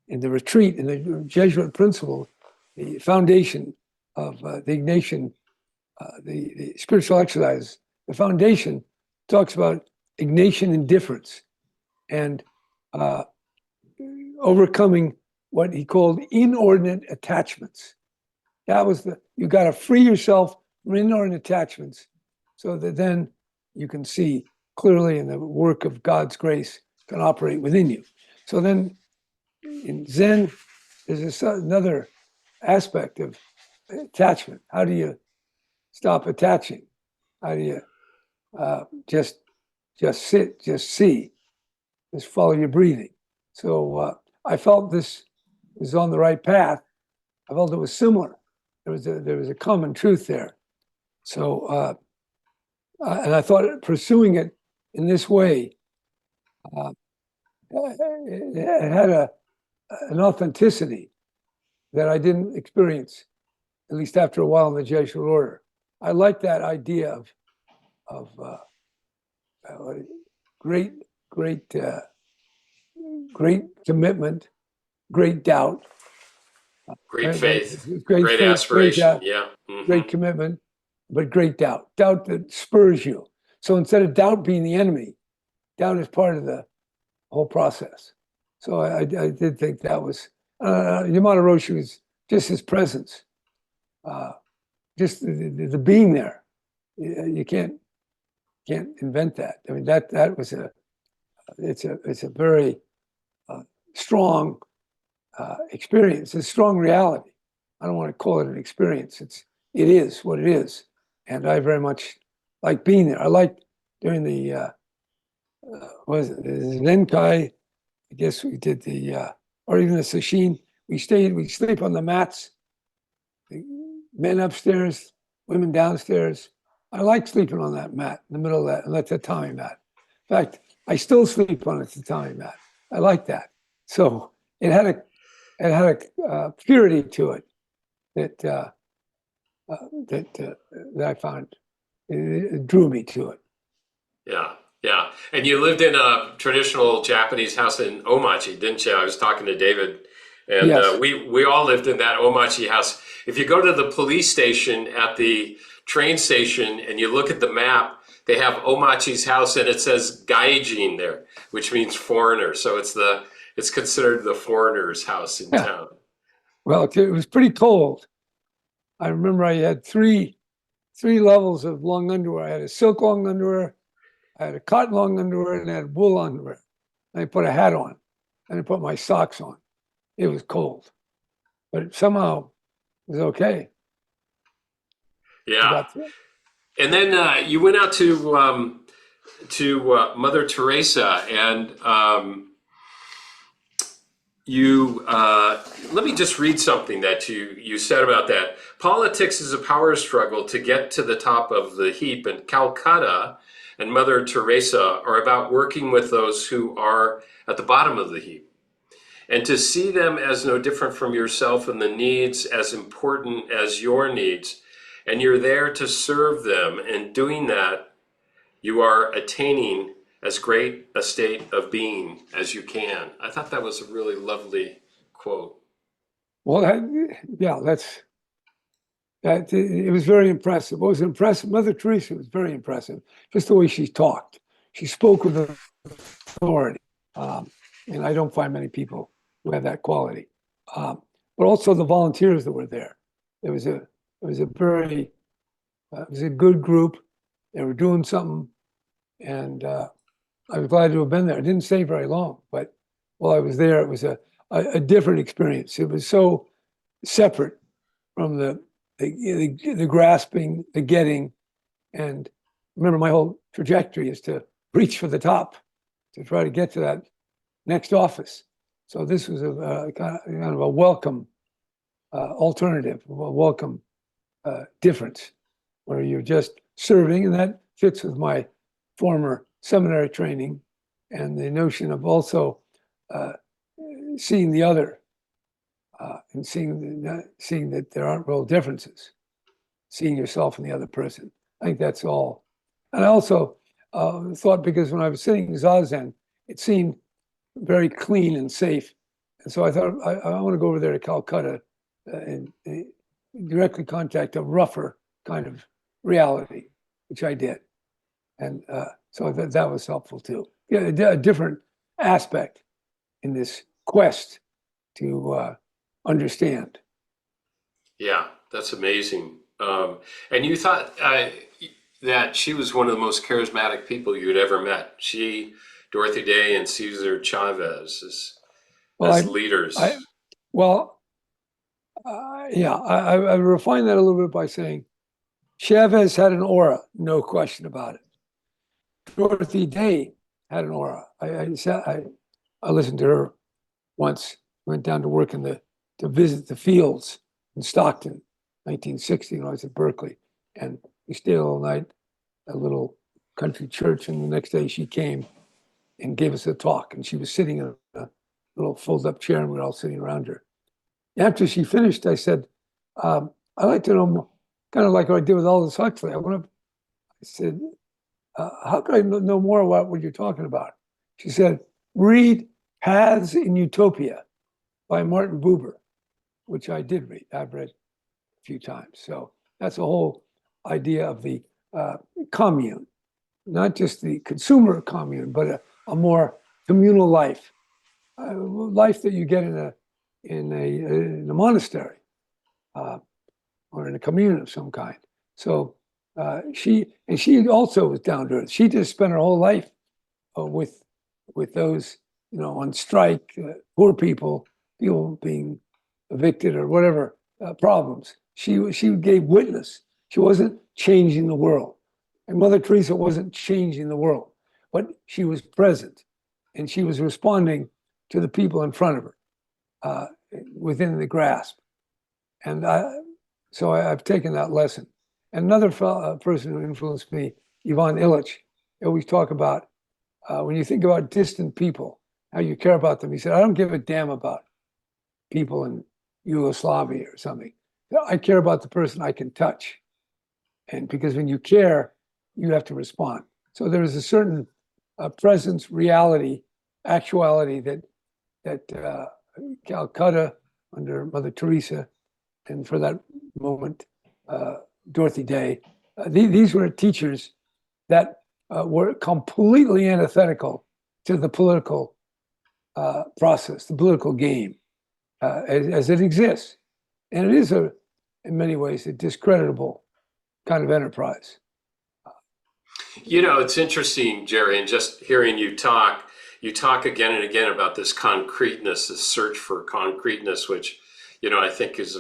retreat, in the Jesuit principle, the foundation of the Ignatian, the spiritual exercise, the foundation talks about Ignatian indifference and overcoming what he called inordinate attachments. That was you got to free yourself from inordinate attachments so that then you can see clearly, and the work of God's grace can operate within you. So then in Zen, there's another aspect of attachment. How do you stop attaching? How do you just sit, just see, just follow your breathing? So I felt this was on the right path. I felt it was similar. There was a common truth there. So and I thought pursuing it in this way, it had an authenticity that I didn't experience, at least after a while in the Jesuit order. I like that idea of great commitment, great doubt, Great faith, great great faith, aspiration. Yeah. Mhm. great commitment, but great doubt that spurs you. So instead of doubt being the enemy, doubt is part of the whole process. So I did think that was, Yamada Roshi was just his presence, just the being there. You can't invent that. I mean, that was it's a very strong experience, a strong reality. I don't want to call it an experience. It is what it is. And I very much like being there. I like during the, was it the Zenkai, I guess we did or even the Sesshin, we sleep on the mats, the men upstairs, women downstairs. I like sleeping on that mat in the middle of that, and that's a tatami mat. In fact, I still sleep on a tatami mat. I like that. So it had a purity to it that I found it drew me to it. Yeah. Yeah. And you lived in a traditional Japanese house in Omachi, didn't you? I was talking to David, and Yes. we all lived in that Omachi house. If you go to the police station at the train station and you look at the map, they have Omachi's house and it says Gaijin there, which means foreigner. So it's considered the foreigner's house in Yeah. town. Well, it was pretty cold. I remember I had three levels of long underwear. I had a silk long underwear, I had a cotton long underwear, and I had wool underwear. And I put a hat on, and I put my socks on. It was cold, but somehow it was okay. I Yeah. got through it. And then you went out to Mother Teresa, and you let me just read something that you said about that. Politics is a power struggle to get to the top of the heap, and Calcutta and Mother Teresa are about working with those who are at the bottom of the heap, and to see them as no different from yourself and the needs as important as your needs. And you're there to serve them. And doing that, you are attaining as great a state of being as you can. I thought that was a really lovely quote. Well, it was very impressive. What was impressive? Mother Teresa was very impressive. Just the way she talked. She spoke with authority, and I don't find many people who have that quality. But also the volunteers that were there. It was a very it was a good group. They were doing something, and I was glad to have been there. I didn't stay very long, but while I was there, it was a different experience. It was so separate from the the grasping, the getting, and remember my whole trajectory is to reach for the top, to try to get to that next office. So this was a kind of a welcome alternative, a welcome difference, where you're just serving, and that fits with my former seminary training and the notion of also seeing the other and seeing that there aren't real differences, seeing yourself in the other person. I think that's all. And I also thought, because when I was sitting in Zazen, it seemed very clean and safe. And so I thought, I want to go over there to Calcutta and directly contact a rougher kind of reality, which I did. And so that was helpful too. Yeah, a different aspect in this quest to understand. Yeah, that's amazing. And you thought that she was one of the most charismatic people you'd ever met. She, Dorothy Day, and Cesar Chavez as leaders. I refined that a little bit by saying Chavez had an aura, no question about it. Dorothy Day had an aura. I listened to her once, went down to work to visit the fields in Stockton, 1960, when I was at Berkeley. And we stayed all night at a little country church. And the next day she came and gave us a talk. And she was sitting in a little fold-up chair, and we were all sitting around her. After she finished, I said, I'd like to know more, kind of like what I did with Aldous Huxley. I said, how can I know more about what you're talking about? She said, read Paths in Utopia by Martin Buber, which I did read. I've read a few times. So that's the whole idea of the commune, not just the consumer commune, but a more communal life, life that you get in a monastery or in a commune of some kind. So she also was down to earth. She just spent her whole life with those, on strike, poor people being evicted or whatever problems. She gave witness. She wasn't changing the world, and Mother Teresa wasn't changing the world, but she was present, and she was responding to the people in front of her within the grasp. And so I've taken that lesson. And another person who influenced me, Ivan Illich, always talk about when you think about distant people, how you care about them. He said, I don't give a damn about people in Yugoslavia or something. I care about the person I can touch. And because when you care, you have to respond. So there is a certain presence, reality, actuality that Calcutta under Mother Teresa, and for that moment, Dorothy Day, these were teachers that were completely antithetical to the political process, the political game as it exists. And it is, in many ways, a discreditable kind of enterprise. It's interesting, Jerry, and just hearing you talk again and again about this concreteness, this search for concreteness, which, I think is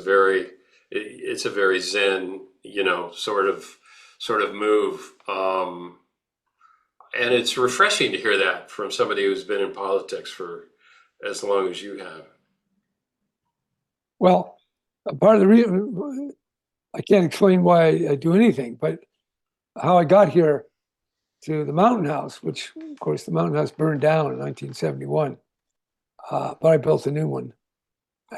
it's a very Zen, sort of move. And it's refreshing to hear that from somebody who's been in politics for as long as you have. Well, part of the reason, I can't explain why I do anything, but how I got here to the Mountain House, which, of course, the Mountain House burned down in 1971, but I built a new one.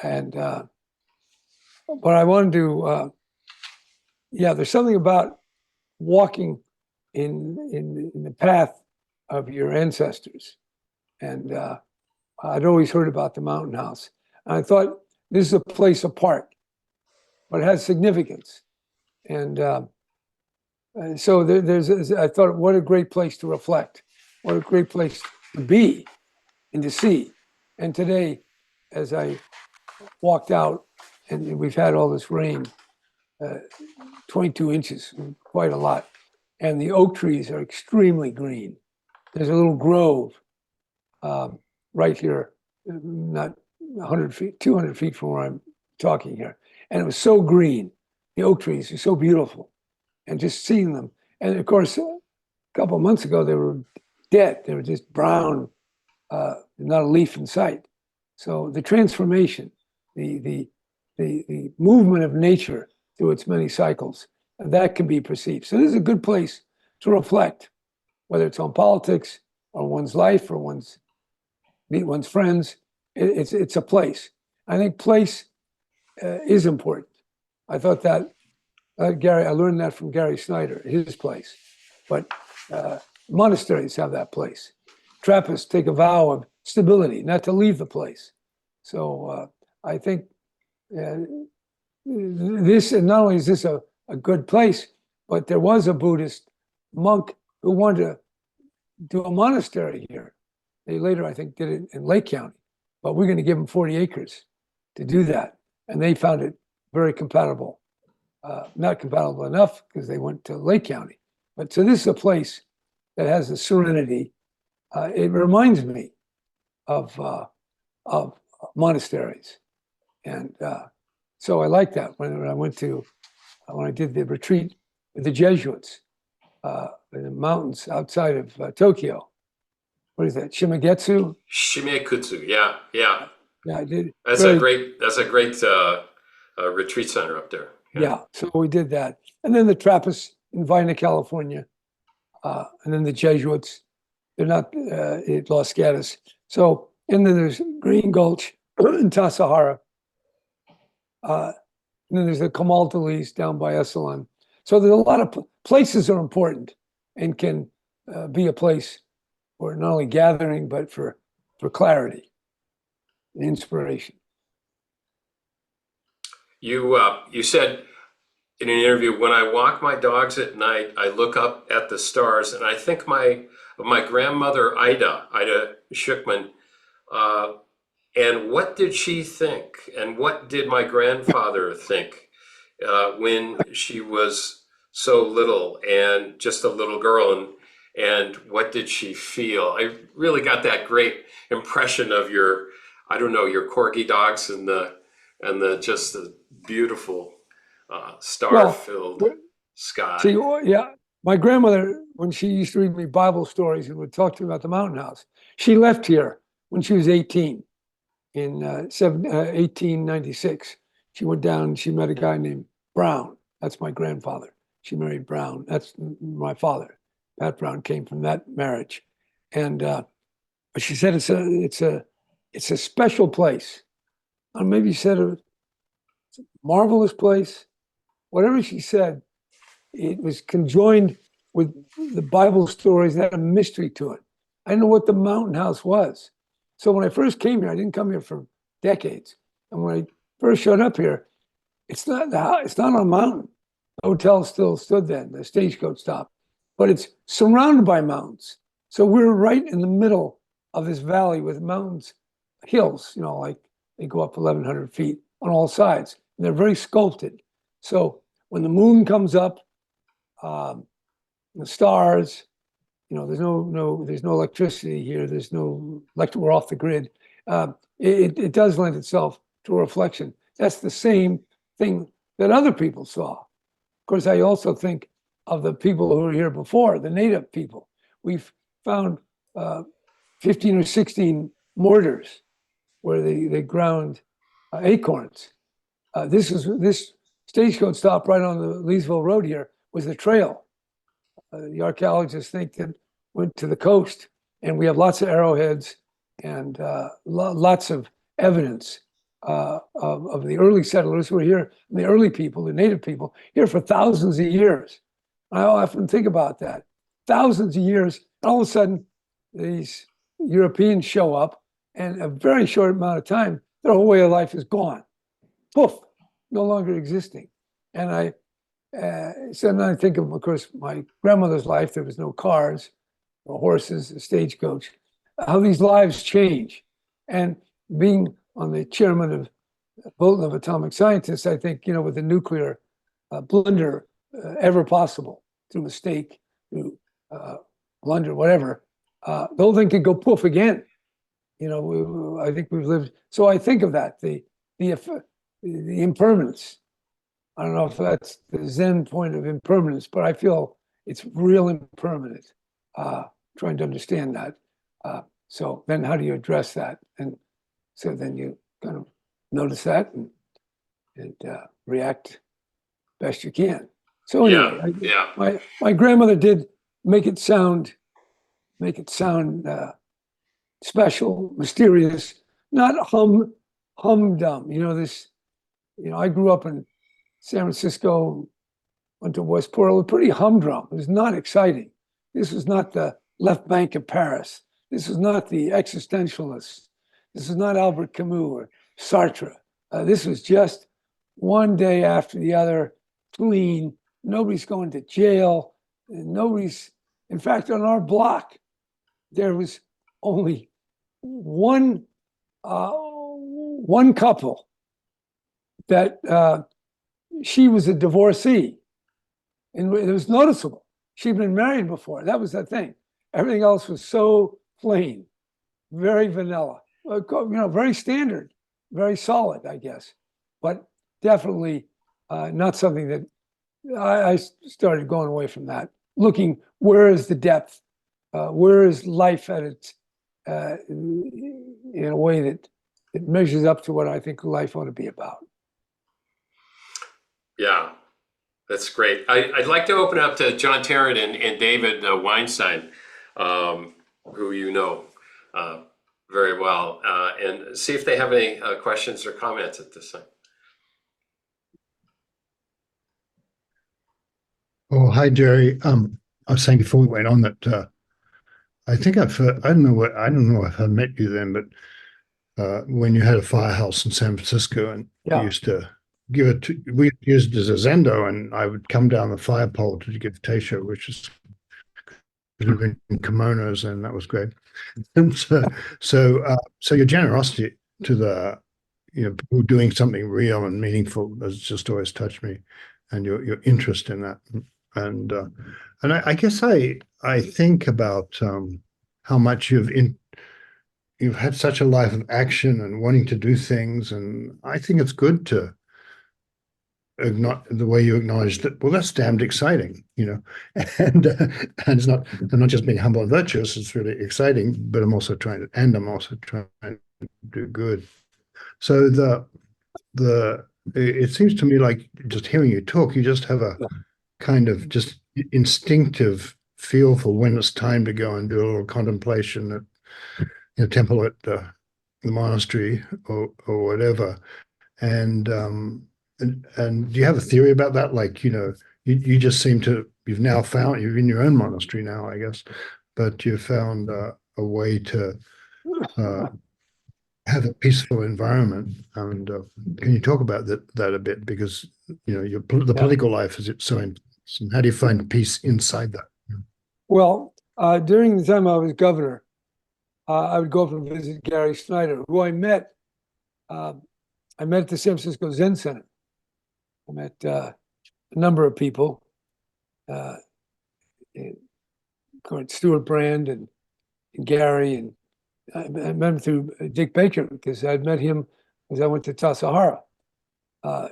And but I wanted to, there's something about walking in the path of your ancestors. And I'd always heard about the Mountain House. And I thought, this is a place apart, but it has significance. And so I thought, what a great place to reflect, what a great place to be and to see. And today, as I walked out, and we've had all this rain, 22 inches, quite a lot, and the oak trees are extremely green. There's a little grove right here, not 100 feet, 200 feet from where I'm talking here. And it was so green. the oak trees are so beautiful, and just seeing them. And of course, a couple of months ago, they were dead. They were just brown, not a leaf in sight. So the transformation, the movement of nature through its many cycles, that can be perceived. So this is a good place to reflect, whether it's on politics or one's life or meet one's friends. It's a place. I think place is important. I thought that Gary, I learned that from Gary Snyder, his place. But monasteries have that place. Trappists take a vow of stability, not to leave the place. So I think this, and not only is this a good place, but there was a Buddhist monk who wanted to do a monastery here. They later, I think, did it in Lake County, but we're going to give them 40 acres to do that. And they found it very compatible. Not compatible enough because they went to Lake County. But so this is a place that has a serenity. It reminds me of monasteries. And so I like that when I did the retreat with the Jesuits in the mountains outside of Tokyo. What is that? Shimagetsu? Shimekutsu, yeah. Yeah, I did. That's a great retreat center up there. Yeah, so we did that. And then the Trappists in Vina, California, and then the Jesuits, they're not at Los Gatos. So, and then there's Green Gulch in Tassajara. And then there's the Camaldolese down by Esalen. So there's a lot of places are important and can be a place for not only gathering, but for clarity and inspiration. You said in an interview, when I walk my dogs at night, I look up at the stars, and I think of my grandmother Ida Schuckman, and what did she think, and what did my grandfather think when she was so little and just a little girl, and what did she feel? I really got that great impression of your corgi dogs and just the beautiful star-filled sky. See, yeah, my grandmother, when she used to read me Bible stories and would talk to me about the mountain house, she left here when she was 18 in 1896. She went down, she met a guy named Brown. That's my grandfather. She married Brown. That's my father. Pat Brown came from that marriage. And but she said it's a special place. Or maybe she said it's a marvelous place. Whatever she said, it was conjoined with the Bible stories that had a mystery to it. I didn't know what the mountain house was. So when I first came here, I didn't come here for decades. And when I first showed up here, it's not on a mountain. The hotel still stood then, the stagecoach stop, but it's surrounded by mountains. So we're right in the middle of this valley with mountains, hills, like they go up 1,100 feet on all sides. And they're very sculpted. So when the moon comes up, the stars, there's no electricity here. There's no we're off the grid. It does lend itself to a reflection. That's the same thing that other people saw. Of course, I also think of the people who were here before, the native people. We've found 15 or 16 mortars where they ground acorns. This stagecoach stop right on the Leesville Road here was the trail. The archaeologists think that went to the coast, and we have lots of arrowheads and lots of evidence of the early settlers who were here, the early people, the native people, here for thousands of years. I often think about that. Thousands of years, and all of a sudden, these Europeans show up, and a very short amount of time, their whole way of life is gone. Poof, no longer existing. And so then I think of course, my grandmother's life. There was no cars or horses, a stagecoach. How these lives change. And being on the chairman of Bulletin of Atomic Scientists, I think, with the nuclear blunder ever possible, through mistake, through blunder, whatever, the whole thing could go poof again. I think we've lived. So I think of that, the impermanence I don't know if that's the Zen point of impermanence, but I feel it's real impermanent. Trying to understand that. So then how do you address that? And so then you kind of notice that and react best you can. So anyway, Yeah. my grandmother did make it sound special, mysterious, not humdum. I grew up in San Francisco, went to Westport. It was pretty humdrum. It was not exciting. This was not the left bank of Paris. This was not the existentialists. This was not Albert Camus or Sartre. This was just one day after the other, clean. Nobody's going to jail. In fact, on our block, there was only one couple that she was a divorcee, and it was noticeable. She'd been married before. That was the thing. Everything else was so plain, very vanilla, very standard, very solid, I guess, but definitely not something that I started going away from that. Looking, where is the depth? Where is life at its in a way that it measures up to what I think life ought to be about. Yeah, that's great. I'd like to open up to Jon Tarrant and David Weinstein, who you know very well, and see if they have any questions or comments at this time. Oh, hi, Jerry. I was saying before we went on that I think I don't know if I met you then, but when you had a firehouse in San Francisco and you used to give it to, we used it as a Zendo, and I would come down the fire pole to give Tasha, which is in kimonos, and that was great. And so your generosity to the people doing something real and meaningful has just always touched me, and your interest in that. And I guess I think about how much you've had such a life of action and wanting to do things, and I think it's good to the way you acknowledge that. Well, that's damned exciting, and it's not. I'm not just being humble and virtuous. It's really exciting, but I'm also trying to do good. So it seems to me like, just hearing you talk, you just have a kind of just instinctive feel for when it's time to go and do a little contemplation at temple at the monastery or whatever. And do you have a theory about that? Like, you just seem to, you're in your own monastery now, I guess, but you found a way to have a peaceful environment. And can you talk about that a bit? Because, the political life is so intense. And how do you find peace inside that? Well, during the time I was governor, I would go up and visit Gary Snyder, who I met at the San Francisco Zen Center. I met a number of people, Stuart Brand and Gary, and I met him through Dick Baker, because I'd met him as I went to Tassajara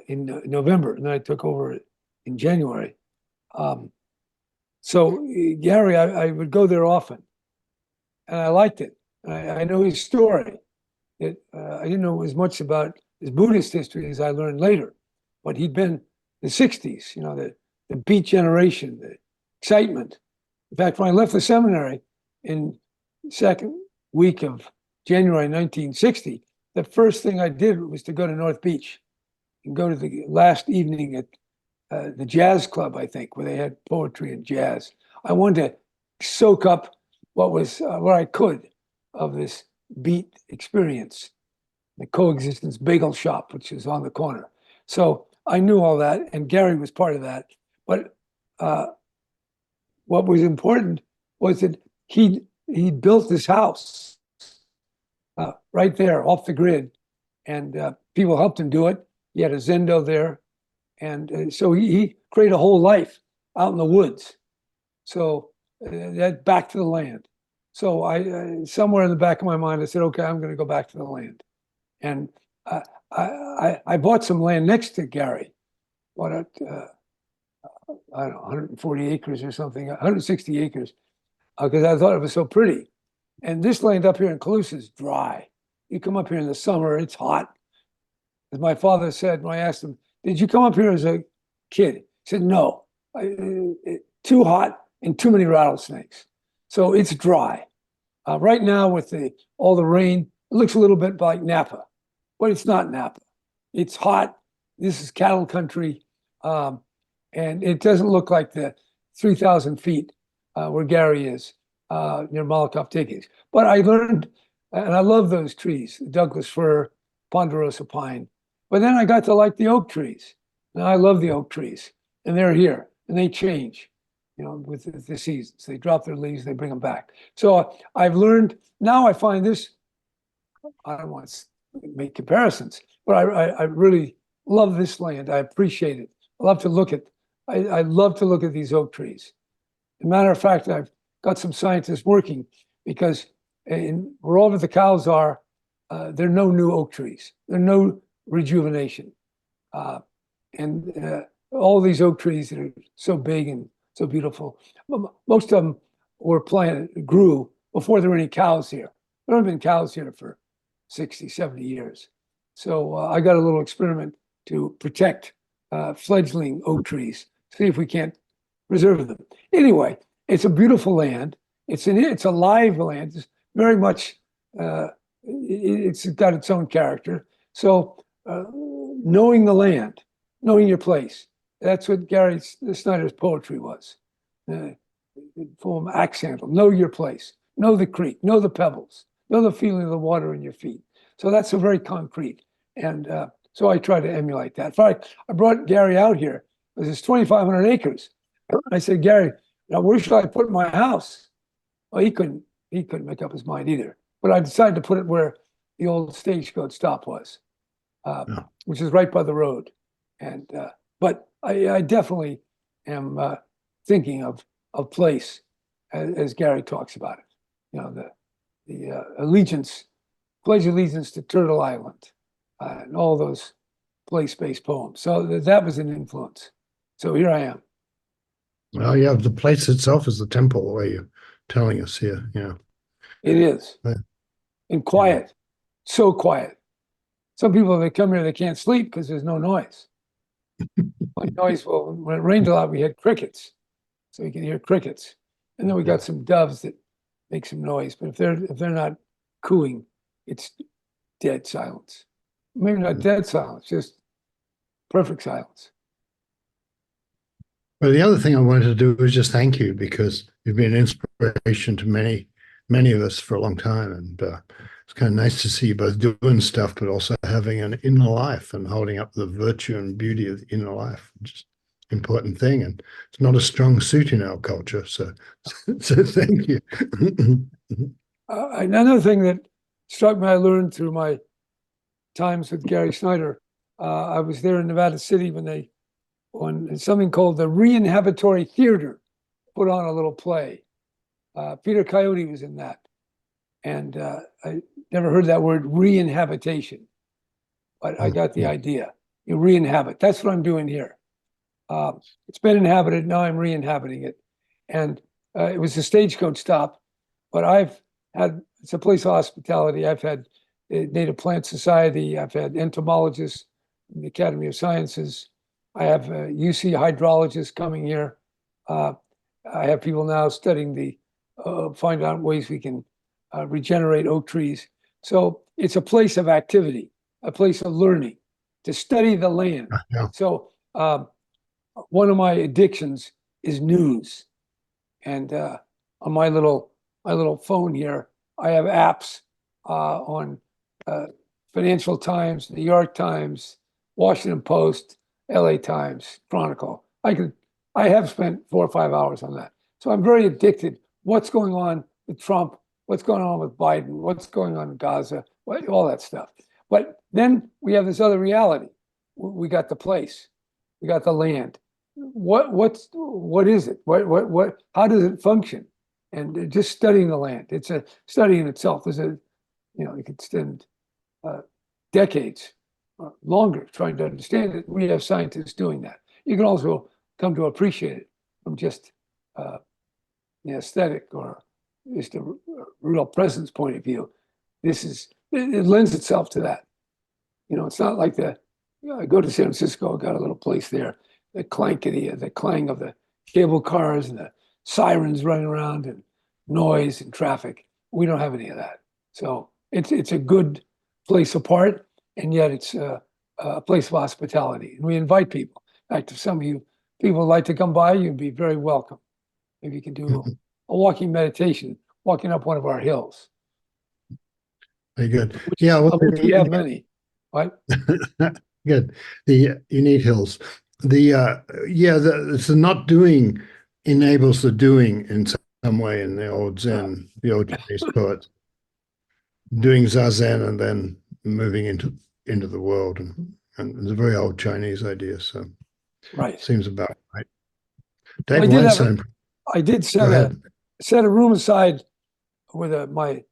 in November, and then I took over in January. So Gary, I would go there often, and I liked it. I know his story. I didn't know as much about his Buddhist history as I learned later, but he'd been the 60s, the beat generation, the excitement. In fact, when I left the seminary in the second week of January 1960, the first thing I did was to go to North Beach and go to the last evening at the jazz club, I think, where they had poetry and jazz. I wanted to soak up what I could of this beat experience, the Coexistence Bagel Shop, which is on the corner. So I knew all that, and Gary was part of that. But what was important was that he built this house right there off the grid, and people helped him do it. He had a Zendo there. And so he created a whole life out in the woods. So that back to the land. So I somewhere in the back of my mind, I said, okay, I'm going to go back to the land. And I bought some land next to Gary, bought it, I don't know, 140 acres or something, 160 acres, because I thought it was so pretty. And this land up here in Calusa is dry. You come up here in the summer, it's hot. As my father said when I asked him, "Did you come up here as a kid?" He said, "No, too hot and too many rattlesnakes." So it's dry. Right now with all the rain, it looks a little bit like Napa, but it's not Napa. It's hot. This is cattle country. And it doesn't look like the 3,000 feet where Gary is near Malakoff Diggings. But I learned, and I love those trees, Douglas fir, ponderosa pine. But then I got to like the oak trees. And I love the oak trees. And they're here, and they change, with the seasons. They drop their leaves, they bring them back. So I've learned, now I find this, I don't want to make comparisons, but I really love this land. I appreciate it. I love to look at these oak trees. As a matter of fact, I've got some scientists working because wherever the cows are, there are no new oak trees. There are no rejuvenation. And all these oak trees that are so big and so beautiful, most of them grew before there were any cows here. There haven't been cows here for 60, 70 years. So I got a little experiment to protect fledgling oak trees, see if we can't preserve them. Anyway, it's a beautiful land. It's a live land. It's very much, it's got its own character. So knowing the land, knowing your place, that's what Gary Snyder's poetry was. Poem accent, know your place, know the creek, know the pebbles, know the feeling of the water in your feet. So that's a very concrete. And so I try to emulate that. In fact, I brought Gary out here. It's 2,500 acres. I said, "Gary, now where should I put my house?" Well, he couldn't make up his mind either. But I decided to put it where the old stagecoach stop was, which is right by the road. And but I definitely am thinking of place as Gary talks about it. The allegiance, pledge allegiance to Turtle Island, and all those place-based poems. So that was an influence. So here I am. Well, yeah, the place itself is the temple, the way you're telling us here. Yeah, It is. Yeah. And quiet, so quiet. Some people, they come here, they can't sleep because there's no noise. When it rained a lot, we had crickets. So you can hear crickets. And then we got some doves that make some noise. But if they're not cooing, it's dead silence. Maybe not dead silence, just perfect silence. Well, the other thing I wanted to do was just thank you, because you've been an inspiration to many of us for a long time. And it's kind of nice to see you both doing stuff, but also having an inner life and holding up the virtue and beauty of the inner life, which is an important thing. And it's not a strong suit in our culture. So thank you. Another thing that struck me, I learned through my times with Gary Snyder. I was there in Nevada City when something called the Re-Inhabitory Theater put on a little play. Peter Coyote was in that. And I never heard that word, re-inhabitation, but I got the idea. You re-inhabit. That's what I'm doing here. It's been inhabited, now I'm re-inhabiting it. And it was a stagecoach stop, but it's a place of hospitality. I've had the Native Plant Society, I've had entomologists in the Academy of Sciences, I have UC hydrologists coming here. I have people now studying find out ways we can regenerate oak trees. So it's a place of activity, a place of learning, to study the land. Yeah. So one of my addictions is news. And on my little phone here, I have apps on Financial Times, New York Times, Washington Post, LA Times, Chronicle. I have spent 4 or 5 hours on that. So I'm very addicted. What's going on with Trump? What's going on with Biden? What's going on in Gaza? All that stuff. But then we have this other reality. We got the place. We got the land. What is it? How does it function? And just studying the land. It's a study in itself. You could spend decades longer trying to understand it. We have scientists doing that. You can also come to appreciate it from just the aesthetic or just a real presence point of view. It lends itself to that. It's not like I go to San Francisco, got a little place there, the clang of the cable cars and the sirens running around and noise and traffic. We don't have any of that. So it's a good place apart, and yet it's a place of hospitality. And we invite people. In fact, if some of you people would like to come by, you'd be very welcome. Maybe you can do a walking meditation, walking up one of our hills. Very good. Yeah, well, Which we have many. What? good. You need hills. The not doing enables the doing in some way in the old Zen, the old Chinese poets. Doing Zazen and then moving into the world, and it's a very old Chinese idea. So, Right. Seems about right. Well, David Weinstein. I did set a room aside with my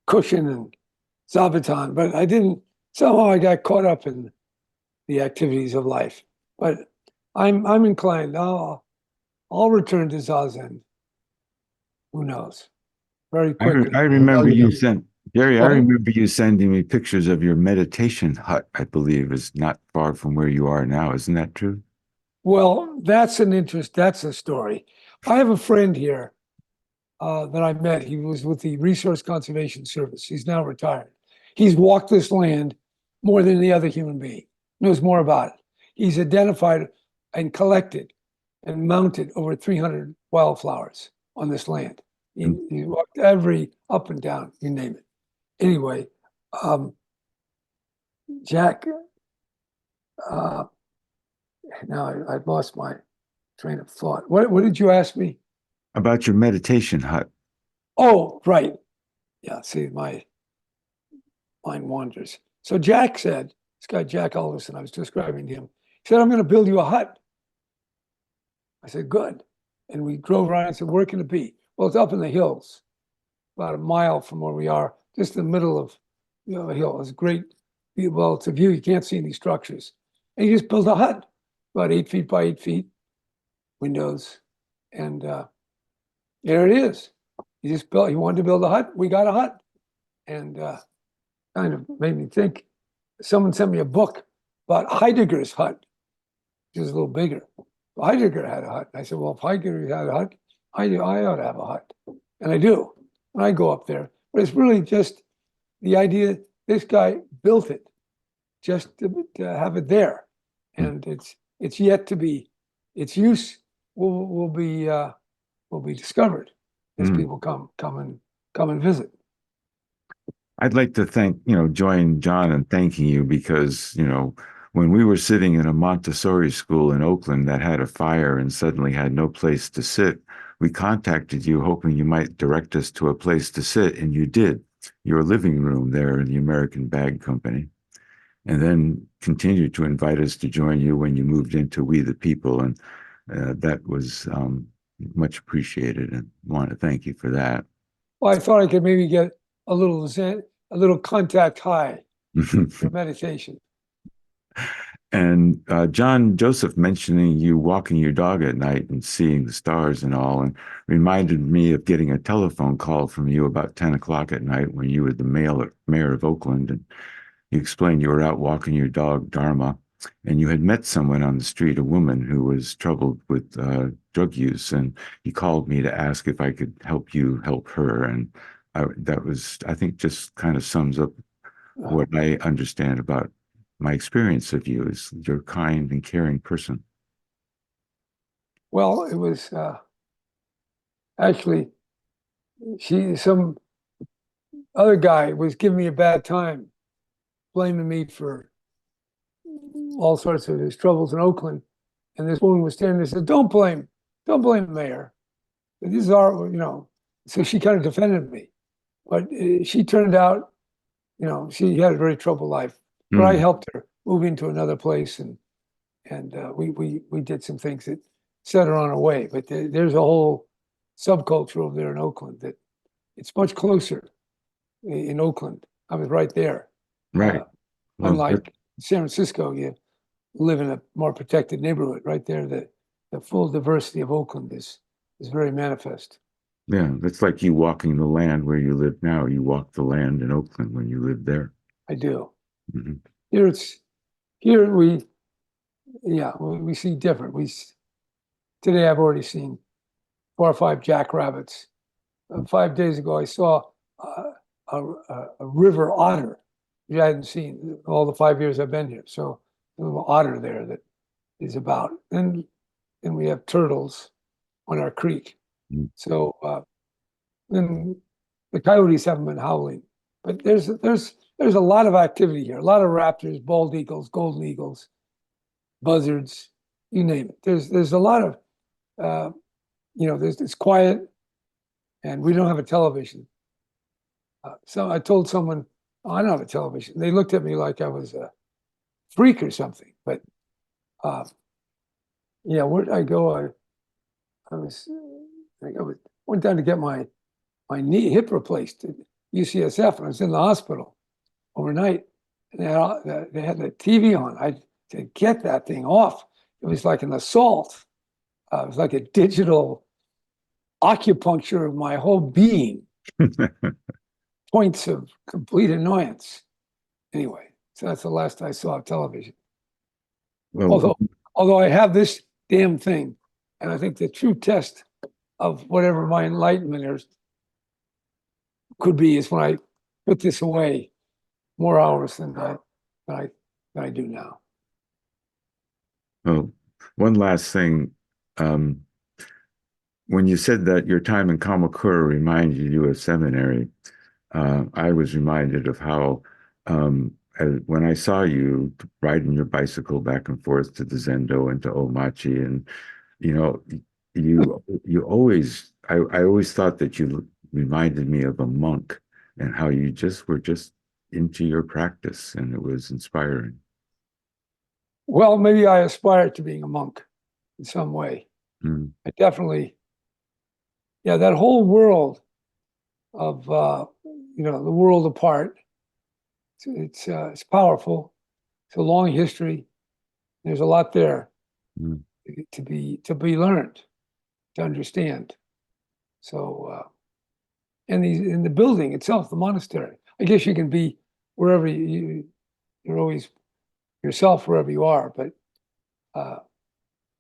cushion and zabuton, but I didn't. Somehow I got caught up in the activities of life. But I'm inclined. I'll return to Zazen. Who knows? Very quickly. I remember Jerry, I What? remember you sending me pictures of your meditation hut, I believe is not far from where you are now. Isn't that true? Well, that's a story. I have a friend here that I met. He was with the Resource Conservation Service. He's now retired. He's walked this land more than any other human being, knows more about it. He's identified and collected and mounted over 300 wildflowers on this land. He walked every up and down, you name it. Anyway, Jack, now I've lost my train of thought. What did you ask me? About your meditation hut. Oh, right. Yeah, see, my mind wanders. So Jack said, this guy, Jack Alderson, I was describing to him, he said, I'm going to build you a hut. I said, good. And we drove around and said, where can it be? Well, it's up in the hills, about a mile from where we are, just in the middle of a hill. It's great. Well, it's a view. You can't see any structures. And he just built a hut, about 8 feet by 8 feet, windows. And there it is. He wanted to build a hut. We got a hut. And kind of made me think. Someone sent me a book about Heidegger's hut, which is a little bigger. Heidegger had a hut. And I said, well, if Heidegger had a hut, I ought to have a hut. And I do. And I go up there. But it's really just the idea this guy built it just to have it there. And it's yet to be, its use will be discovered as people come and visit. I'd like to join John in thanking you because, when we were sitting in a Montessori school in Oakland that had a fire and suddenly had no place to sit, we contacted you hoping you might direct us to a place to sit, and you did, your living room there in the American Bag Company, and then continued to invite us to join you when you moved into We the People, and that was much appreciated, and want to thank you for that. Well, I thought I could maybe get a little Zen, a little contact high for meditation. And Jon Joseph mentioning you walking your dog at night and seeing the stars and all, and reminded me of getting a telephone call from you about 10 o'clock at night when you were the mayor of Oakland, and you explained you were out walking your dog, Dharma, and you had met someone on the street, a woman who was troubled with drug use, and he called me to ask if I could help you help her, and that was, I think, just kind of sums up what I understand about my experience of you is you're a kind and caring person. Well, it was actually some other guy was giving me a bad time, blaming me for all sorts of his troubles in Oakland. And this woman was standing there and said, don't blame the mayor. This is our, so she kind of defended me. But she turned out, she had a very troubled life. But I helped her move into another place, and we did some things that set her on her way. But there's a whole subculture over there in Oakland that it's much closer in Oakland. I was right there. Right. Unlike San Francisco, you live in a more protected neighborhood right there. The full diversity of Oakland is very manifest. Yeah, it's like you walking the land where you live now. You walk the land in Oakland when you lived there. I do. Mhm. Here we see different. Today I've already seen 4 or 5 jackrabbits. 5 days ago I saw a river otter, which I hadn't seen all the 5 years I've been here. So a little otter there that is about. And we have turtles on our creek. Mm. So then the coyotes haven't been howling, but there's a lot of activity here. A lot of raptors, bald eagles, golden eagles, buzzards, you name it. There's a lot of it's quiet, and we don't have a television. So I told someone, oh, I don't have a television. They looked at me like I was a freak or something. But where'd I go? I went down to get my hip replaced at UCSF, and I was in the hospital overnight. And they had the TV on. I said, get that thing off. It was like an assault. It was like a digital acupuncture of my whole being. Points of complete annoyance. Anyway, so that's the last I saw of television. Well, Although I have this damn thing, and I think the true test of whatever my enlightenment could be is when I put this away more hours than I do now. oh, one last thing. When you said that your time in Kamakura reminded you of seminary, I was reminded of how when I saw you riding your bicycle back and forth to the Zendo and to Omachi, and you always I always thought that you reminded me of a monk, and how you were just into your practice, and it was inspiring. Well, maybe I aspire to being a monk in some way. Mm. I definitely, that whole world of the world apart. It's powerful. It's a long history. There's a lot there to be learned, to understand. So, and in the building itself, the monastery. I guess you can be wherever you're always yourself wherever you are, but the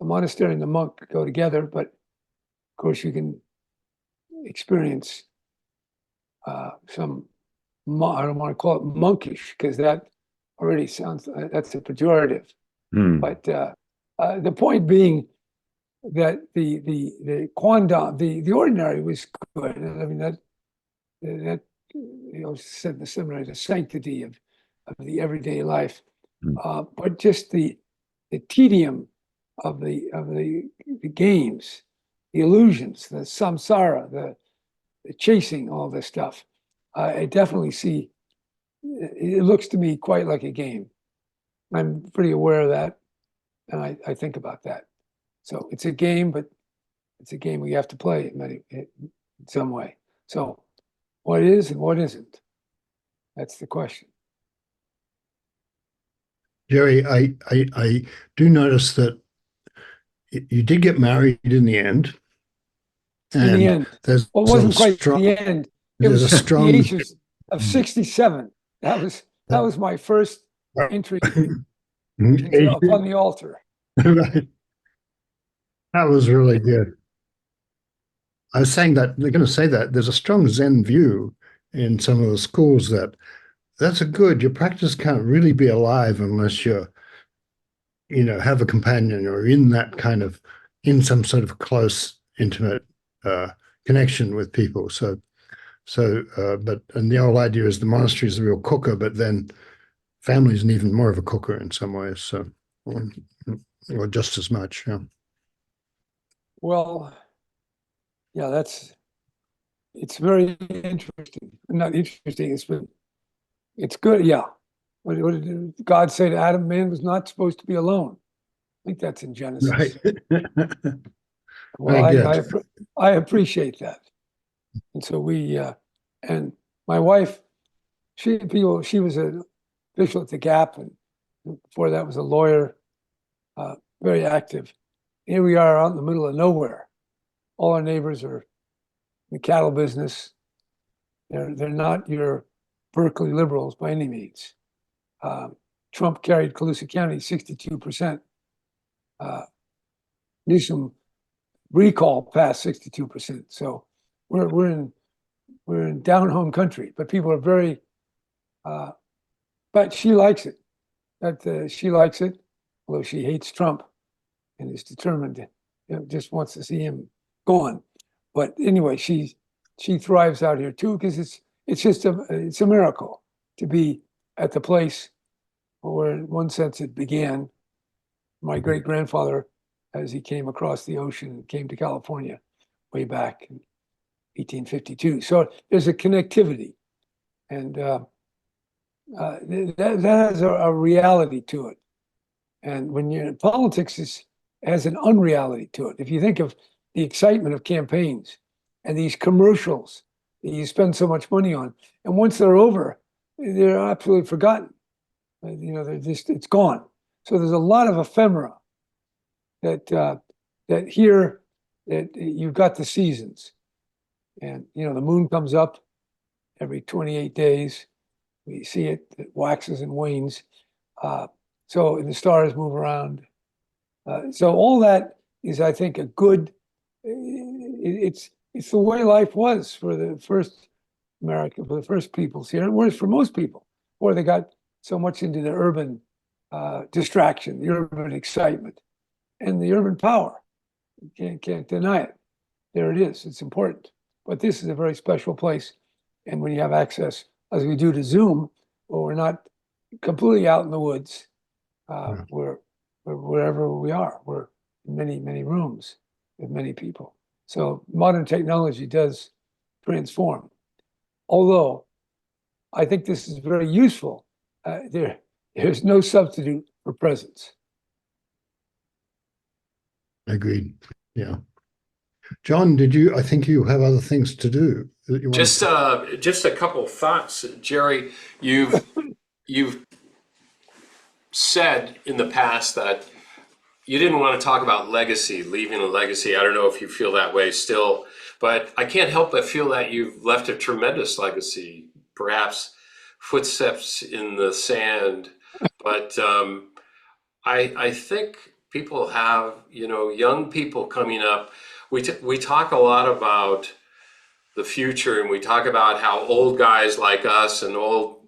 monastery and the monk go together. But of course, you can experience some. I don't want to call it monkish because that already sounds that's a pejorative. Mm. But the point being that the quandam, the ordinary was good. I mean that said in the seminary, the sanctity of the everyday life, but just the tedium of the games, the illusions, the samsara, the chasing, all this stuff. I definitely see. It looks to me quite like a game. I'm pretty aware of that, and I think about that. So it's a game, but it's a game we have to play in some way. So what is and what isn't? That's the question. Jerry, I do notice that you did get married in the end. In the end, There's well, it wasn't a quite strong, the end. It there's was a at strong the age of 67. That was my first entry upon the altar. Right. That was really good. I was saying that they're going to say that there's a strong Zen view in some of the schools that's a good. Your practice can't really be alive unless you're, have a companion or in some sort of close, intimate connection with people. And the whole idea is the monastery is the real cooker, but then family is even more of a cooker in some ways. So, or just as much. Yeah. Well, yeah, it's very interesting. Not interesting, it's good. Yeah. What did God say to Adam? Man was not supposed to be alone. I think that's in Genesis. Right. Well, Very good. I appreciate that. And so and my wife, she was an official at the Gap, and before that was a lawyer. very active. Here we are out in the middle of nowhere. All our neighbors are in the cattle business. They're not your Berkeley liberals by any means. Trump carried Colusa County 62%. Newsom recall passed 62%. So we're in down home country, but people are very. But she likes it. She likes it, although she hates Trump and is determined, just wants to see him gone. But anyway, she thrives out here too, because it's just it's a miracle to be at the place where, in one sense, it began. My great grandfather, as he came across the ocean, came to California way back in 1852. So there's a connectivity, and that has a reality to it. And when you're in politics, it has an unreality to it. If you think of the excitement of campaigns and these commercials that you spend so much money on, and once they're over, they're absolutely forgotten. They're just, it's gone. So there's a lot of ephemera that here that you've got the seasons, and the moon comes up every 28 days. We see it waxes and wanes. So the stars move around. So all that is, I think, a good. It's the way life was for the first America, for the first peoples here. It was for most people, or they got so much into the urban distraction, the urban excitement, and the urban power. You can't deny it. There it is. It's important. But this is a very special place, and when you have access, as we do, to Zoom, well, we're not completely out in the woods. We're wherever we are. We're in many, many rooms with many people. So modern technology does transform. Although I think this is very useful, there's no substitute for presence. Agreed. Yeah. John, I think you have other things to do that you want Just a couple of thoughts, Jerry. You've said in the past that you didn't want to talk about legacy, leaving a legacy. I don't know if you feel that way still, but I can't help but feel that you've left a tremendous legacy, perhaps footsteps in the sand. But I think people have, young people coming up. We talk a lot about the future, and we talk about how old guys like us and old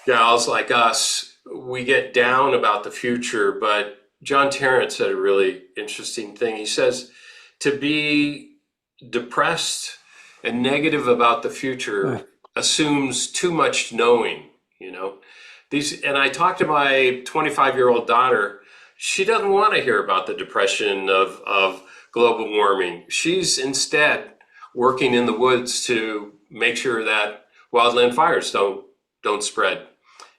gals like us, we get down about the future. But John Tarrant said a really interesting thing. He says to be depressed and negative about the future assumes too much knowing, and I talked to my 25-year-old daughter. She doesn't want to hear about the depression of global warming. She's instead working in the woods to make sure that wildland fires don't spread,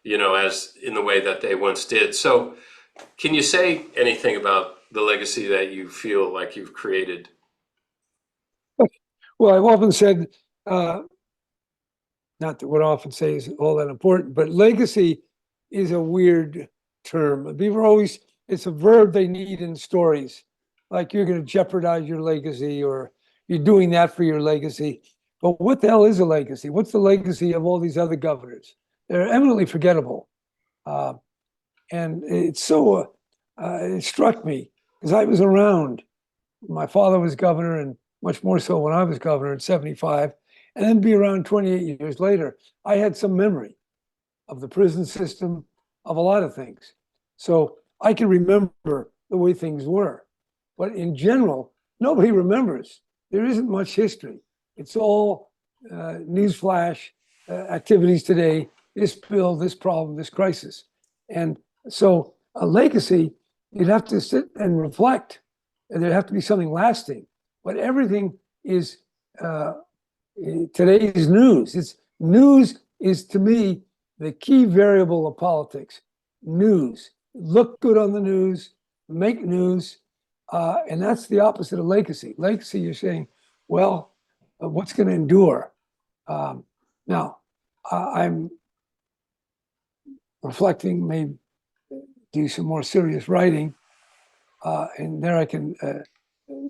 as in the way that they once did. So can you say anything about the legacy that you feel like you've created? Well, I've often said, not that what I often say is all that important, but legacy is a weird term. People are always, it's a verb they need in stories, like you're going to jeopardize your legacy, or you're doing that for your legacy. But what the hell is a legacy? What's the legacy of all these other governors? They're eminently forgettable. And it's so, it struck me, because I was around. My father was governor, and much more so when I was governor in 75. And then be around 28 years later, I had some memory of the prison system, of a lot of things. So I can remember the way things were. But in general, nobody remembers. There isn't much history. It's all newsflash activities today, this bill, this problem, this crisis. And so a legacy, you'd have to sit and reflect, and there'd have to be something lasting. But everything is today's news. News is, to me, the key variable of politics. News. Look good on the news, make news, and that's the opposite of legacy. Legacy, you're saying, well, what's going to endure? Now, I'm reflecting maybe do some more serious writing, and there I can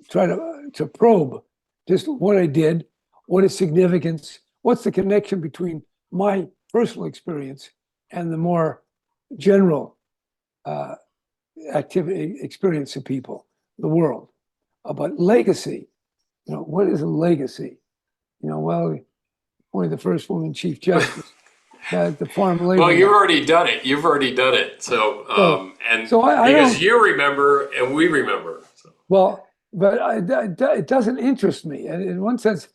try to probe just what I did, what its significance, what's the connection between my personal experience and the more general activity experience of people, the world. But legacy, what is a legacy? Well, only the first woman chief justice. The farm labor. Well, you've already done it. You've already done it. So, I because don't, you remember and we remember. So. well, but it doesn't interest me. And in one sense,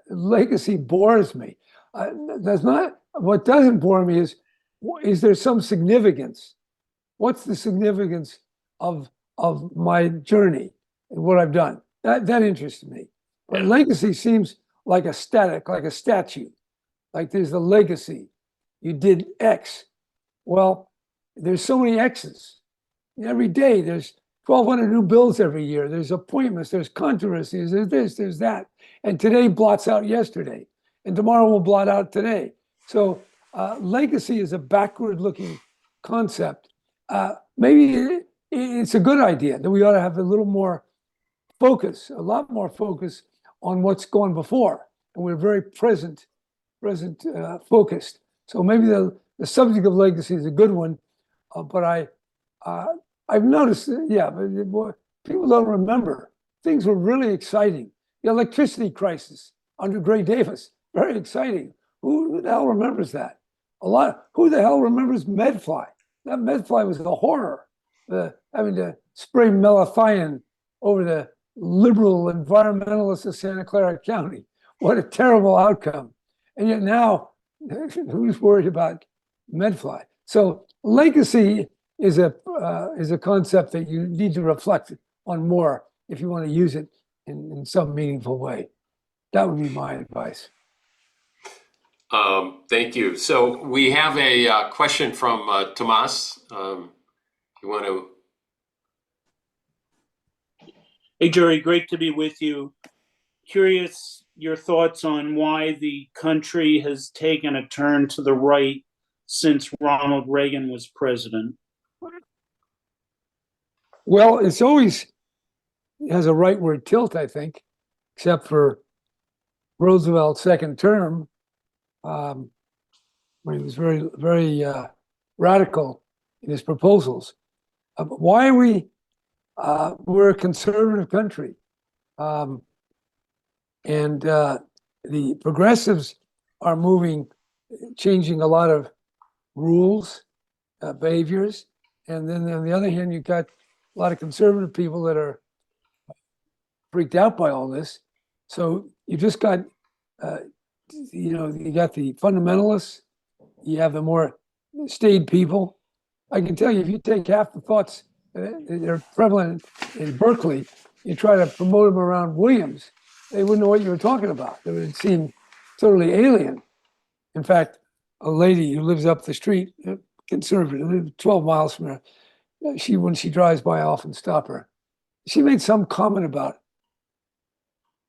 legacy bores me. That's not what doesn't bore me is there some significance? What's the significance of my journey and what I've done? That interests me. But Yeah. legacy seems like a static, like a statue. Like there's the legacy. You did X. Well, there's so many X's. Every day there's 1,200 new bills every year. There's appointments, there's controversies, there's this, there's that. And today blots out yesterday. And tomorrow will blot out today. So legacy is a backward-looking concept. Maybe it's a good idea that we ought to have a little more focus, a lot more focus on what's gone before. And we're very present focused. So maybe the subject of legacy is a good one, but I've noticed, but people don't remember. Things were really exciting. The electricity crisis under Gray Davis, very exciting. Who the hell remembers that? Who the hell remembers Medfly? That Medfly was a horror. Having to spray malathion over the liberal environmentalists of Santa Clara County. What a terrible outcome. And yet now, who's worried about Medfly? So legacy is a concept that you need to reflect on more if you want to use it in some meaningful way. That would be my advice. Thank you. So we have a question from Tomas. You want to? Hey, Jerry, great to be with you. Curious your thoughts on why the country has taken a turn to the right since Ronald Reagan was president. Well, it has a rightward tilt, I think, except for Roosevelt's second term, when he was very, very radical in his proposals. Why we're a conservative country. And the progressives are changing a lot of rules, behaviors. And then on the other hand, you've got a lot of conservative people that are freaked out by all this. So you just got, you got the fundamentalists, you have the more staid people. I can tell you, if you take half the thoughts that are prevalent in Berkeley, you try to promote them around Williams, they wouldn't know what you were talking about. They would seem totally alien. In fact, a lady who lives up the street, conservative, 12 miles from her, when she drives by, I often stop her. She made some comment about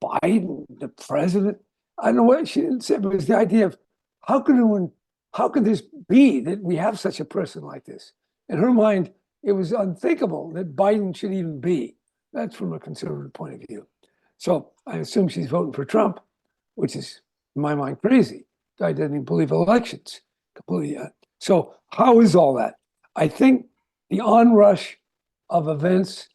Biden, the president. I don't know what she didn't say, but it was the idea of how could this be that we have such a person like this? In her mind, it was unthinkable that Biden should even be. That's from a conservative point of view. So I assume she's voting for Trump, which is, in my mind, crazy. Guy doesn't even believe elections. Completely. So how is all that? I think the onrush of events,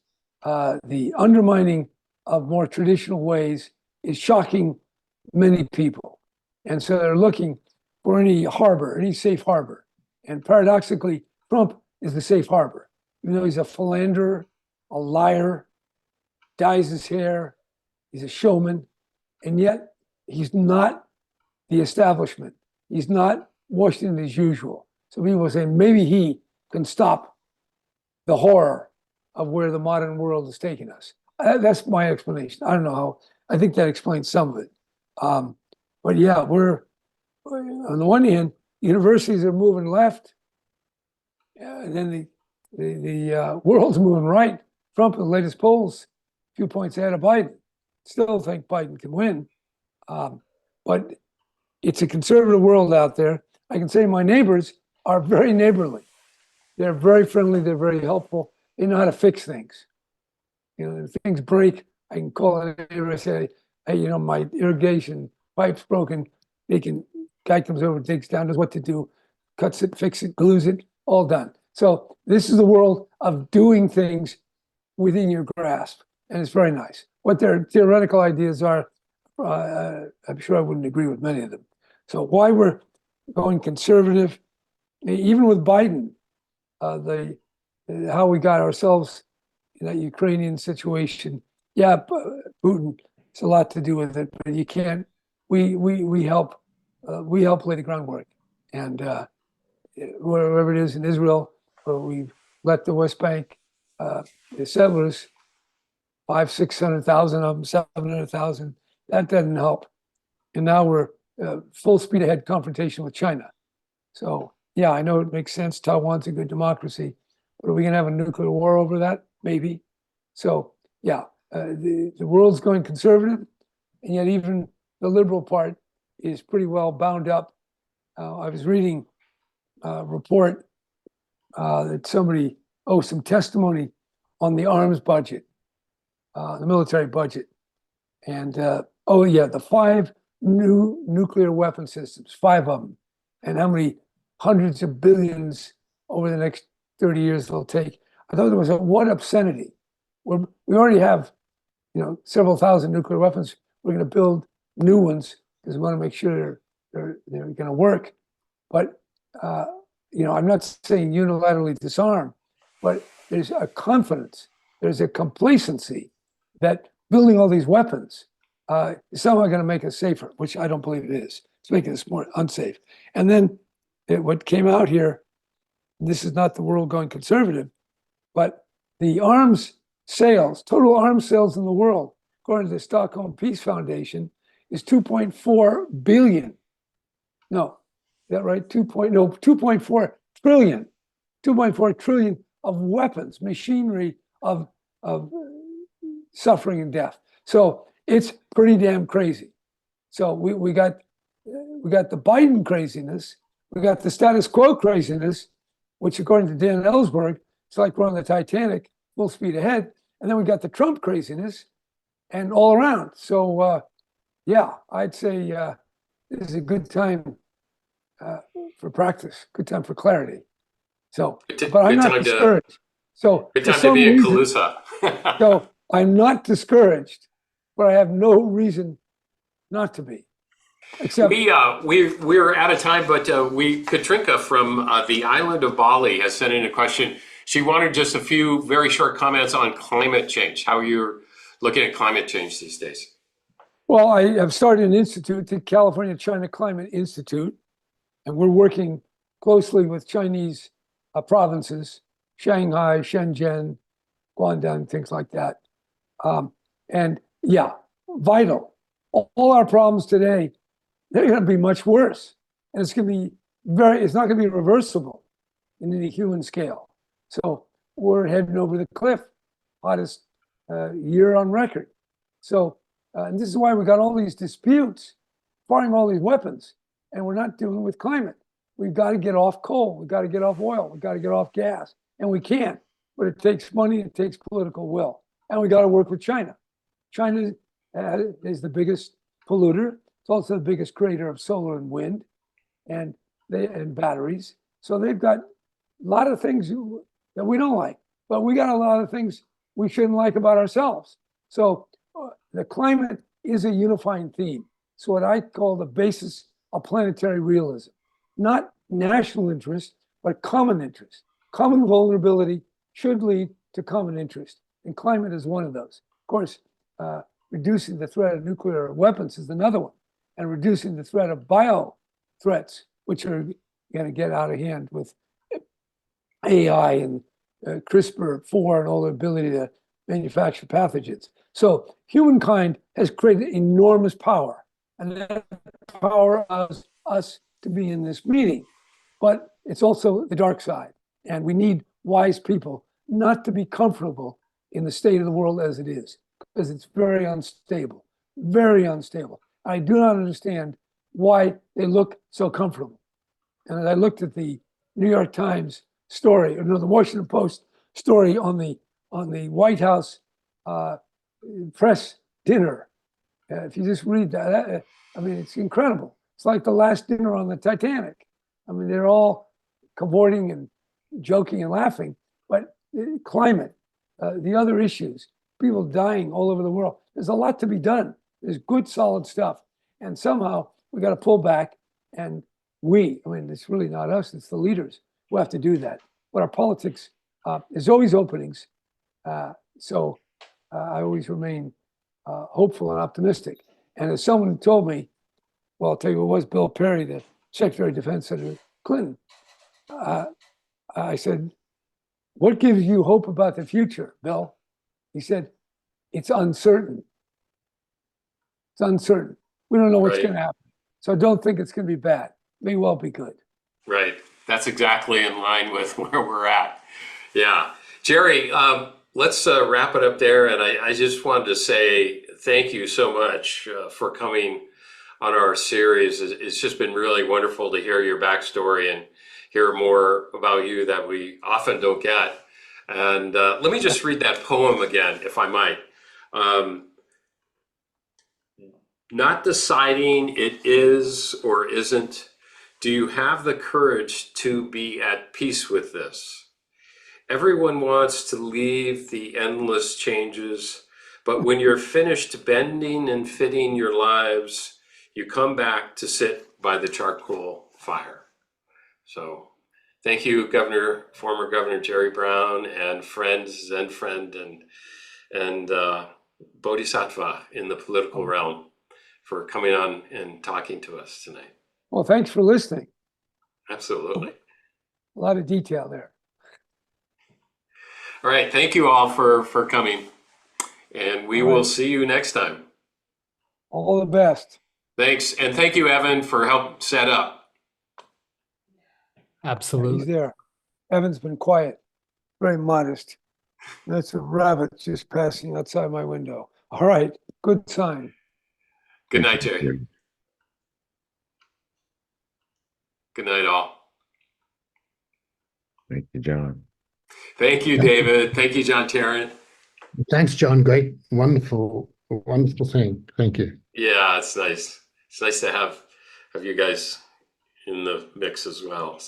the undermining of more traditional ways is shocking many people. And so they're looking for any safe harbor. And paradoxically, Trump is the safe harbor. Even though he's a philanderer, a liar, dyes his hair, he's a showman, and yet he's not the establishment. He's not Washington as usual. So people say maybe he can stop the horror of where the modern world is taking us. That's my explanation. I don't know how. I think that explains some of it. But yeah, we're on the one hand, universities are moving left, and then the world's moving right. Trump, in the latest polls, a few points ahead of Biden. Still think Biden can win, but it's a conservative world out there. I can say my neighbors are very neighborly. They're very friendly. They're very helpful. They know how to fix things. You know, if things break, I can call an neighbor and say, hey, you know, my irrigation pipe's broken. Guy comes over, takes down, knows what to do, cuts it, fixes it, glues it, all done. So this is the world of doing things within your grasp, and it's very nice. What their theoretical ideas are, I'm sure I wouldn't agree with many of them. So why we're going conservative, even with Biden, how we got ourselves in that Ukrainian situation. Yeah, Putin, it's a lot to do with it, but you can't. We help lay the groundwork, and wherever it is in Israel, where we've let the West Bank, the settlers, 600,000 of them, 700,000. That doesn't help, and now we're full speed ahead confrontation with China. So yeah, I know it makes sense. Taiwan's a good democracy, but are we going to have a nuclear war over that? Maybe. So yeah, the world's going conservative, and yet even the liberal part is pretty well bound up. I was reading a report that somebody some testimony on the arms budget, the military budget, and the 5 new nuclear weapon systems, 5 of them, and how many hundreds of billions over the next 30 years it'll take. I thought there was what obscenity. We already have, several thousand nuclear weapons. We're going to build new ones because we want to make sure they're going to work. But I'm not saying unilaterally disarm, but there's a confidence, there's a complacency that building all these weapons is somehow going to make us safer, which I don't believe it is. It's making us more unsafe. And then what came out here, this is not the world going conservative, but the arms sales, total arms sales in the world, according to the Stockholm Peace Foundation, is 2.4 billion. No, is that right? 2.4 trillion. 2.4 trillion of weapons, machinery of suffering and death. So it's pretty damn crazy. So we got the Biden craziness, we got the status quo craziness, which according to Dan Ellsberg, it's like we're on the Titanic, full speed ahead. And then we got the Trump craziness and all around. So yeah, I'd say this is a good time for practice, good time for clarity. So, but I'm not discouraged. So good time to be in Calusa. So I'm not discouraged, but I have no reason not to be. Except we're out of time, but Katrinka from the island of Bali has sent in a question. She wanted just a few very short comments on climate change, how you're looking at climate change these days. Well, I have started an institute, the California China Climate Institute, and we're working closely with Chinese provinces, Shanghai, Shenzhen, Guangdong, things like that. And yeah, vital. All our problems today, they're going to be much worse. And it's going to be it's not going to be reversible in any human scale. So we're heading over the cliff, hottest year on record. So, and this is why we got all these disputes, firing all these weapons, and we're not dealing with climate. We've got to get off coal. We've got to get off oil. We've got to get off gas. And we can't, but it takes money, it takes political will. And we got to work with China. China is the biggest polluter. It's also the biggest creator of solar and wind and batteries. So they've got a lot of things that we don't like, but we got a lot of things we shouldn't like about ourselves. So the climate is a unifying theme. It's what I call the basis of planetary realism. Not national interest, but common interest. Common vulnerability should lead to common interest. And climate is one of those. Of course, reducing the threat of nuclear weapons is another one. And reducing the threat of bio threats, which are going to get out of hand with AI and CRISPR-4 and all the ability to manufacture pathogens. So humankind has created enormous power. And that power allows us to be in this meeting. But it's also the dark side. And we need wise people not to be comfortable in the state of the world as it is, because it's very unstable, very unstable. I do not understand why they look so comfortable. And as I looked at the New York Times story, or no, the Washington Post story on the White House press dinner. If you just read that, I mean, it's incredible. It's like the last dinner on the Titanic. I mean, they're all cavorting and joking and laughing, but climate, the other issues, people dying all over the world. There's a lot to be done. There's good, solid stuff. And somehow we got to pull back, and I mean, it's really not us, it's the leaders who have to do that. But our politics, there's always openings. So I always remain hopeful and optimistic. And as someone told me, well, I'll tell you, it was Bill Perry, the Secretary of Defense, Senator Clinton. I said, what gives you hope about the future, Bill? He said, it's uncertain. It's uncertain. We don't know what's going to happen. So I don't think it's going to be bad. It may well be good. Right. That's exactly in line with where we're at. Yeah. Jerry, let's wrap it up there. And I just wanted to say thank you so much for coming on our series. It's just been really wonderful to hear your backstory and hear more about you that we often don't get. And let me just read that poem again, if I might. Not deciding it is or isn't. Do you have the courage to be at peace with this? Everyone wants to leave the endless changes, but when you're finished bending and fitting your lives, you come back to sit by the charcoal fire. So thank you, former Governor Jerry Brown, and Zen friend and Bodhisattva in the political realm, for coming on and talking to us tonight. Well, thanks for listening. Absolutely. A lot of detail there. All right. Thank you all for coming. And we will see you next time. All the best. Thanks. And thank you, Evan, for help set up. Absolutely. He's there. Evan's been quiet, very modest. That's a rabbit just passing outside my window. All right. Good sign. Good night, Jerry. Good night, all. Thank you, John. Thank you, David. Thank you, John Tarrant. Thanks, John. Great, wonderful thing. Thank you. Yeah, it's nice. It's nice to have you guys in the mix as well.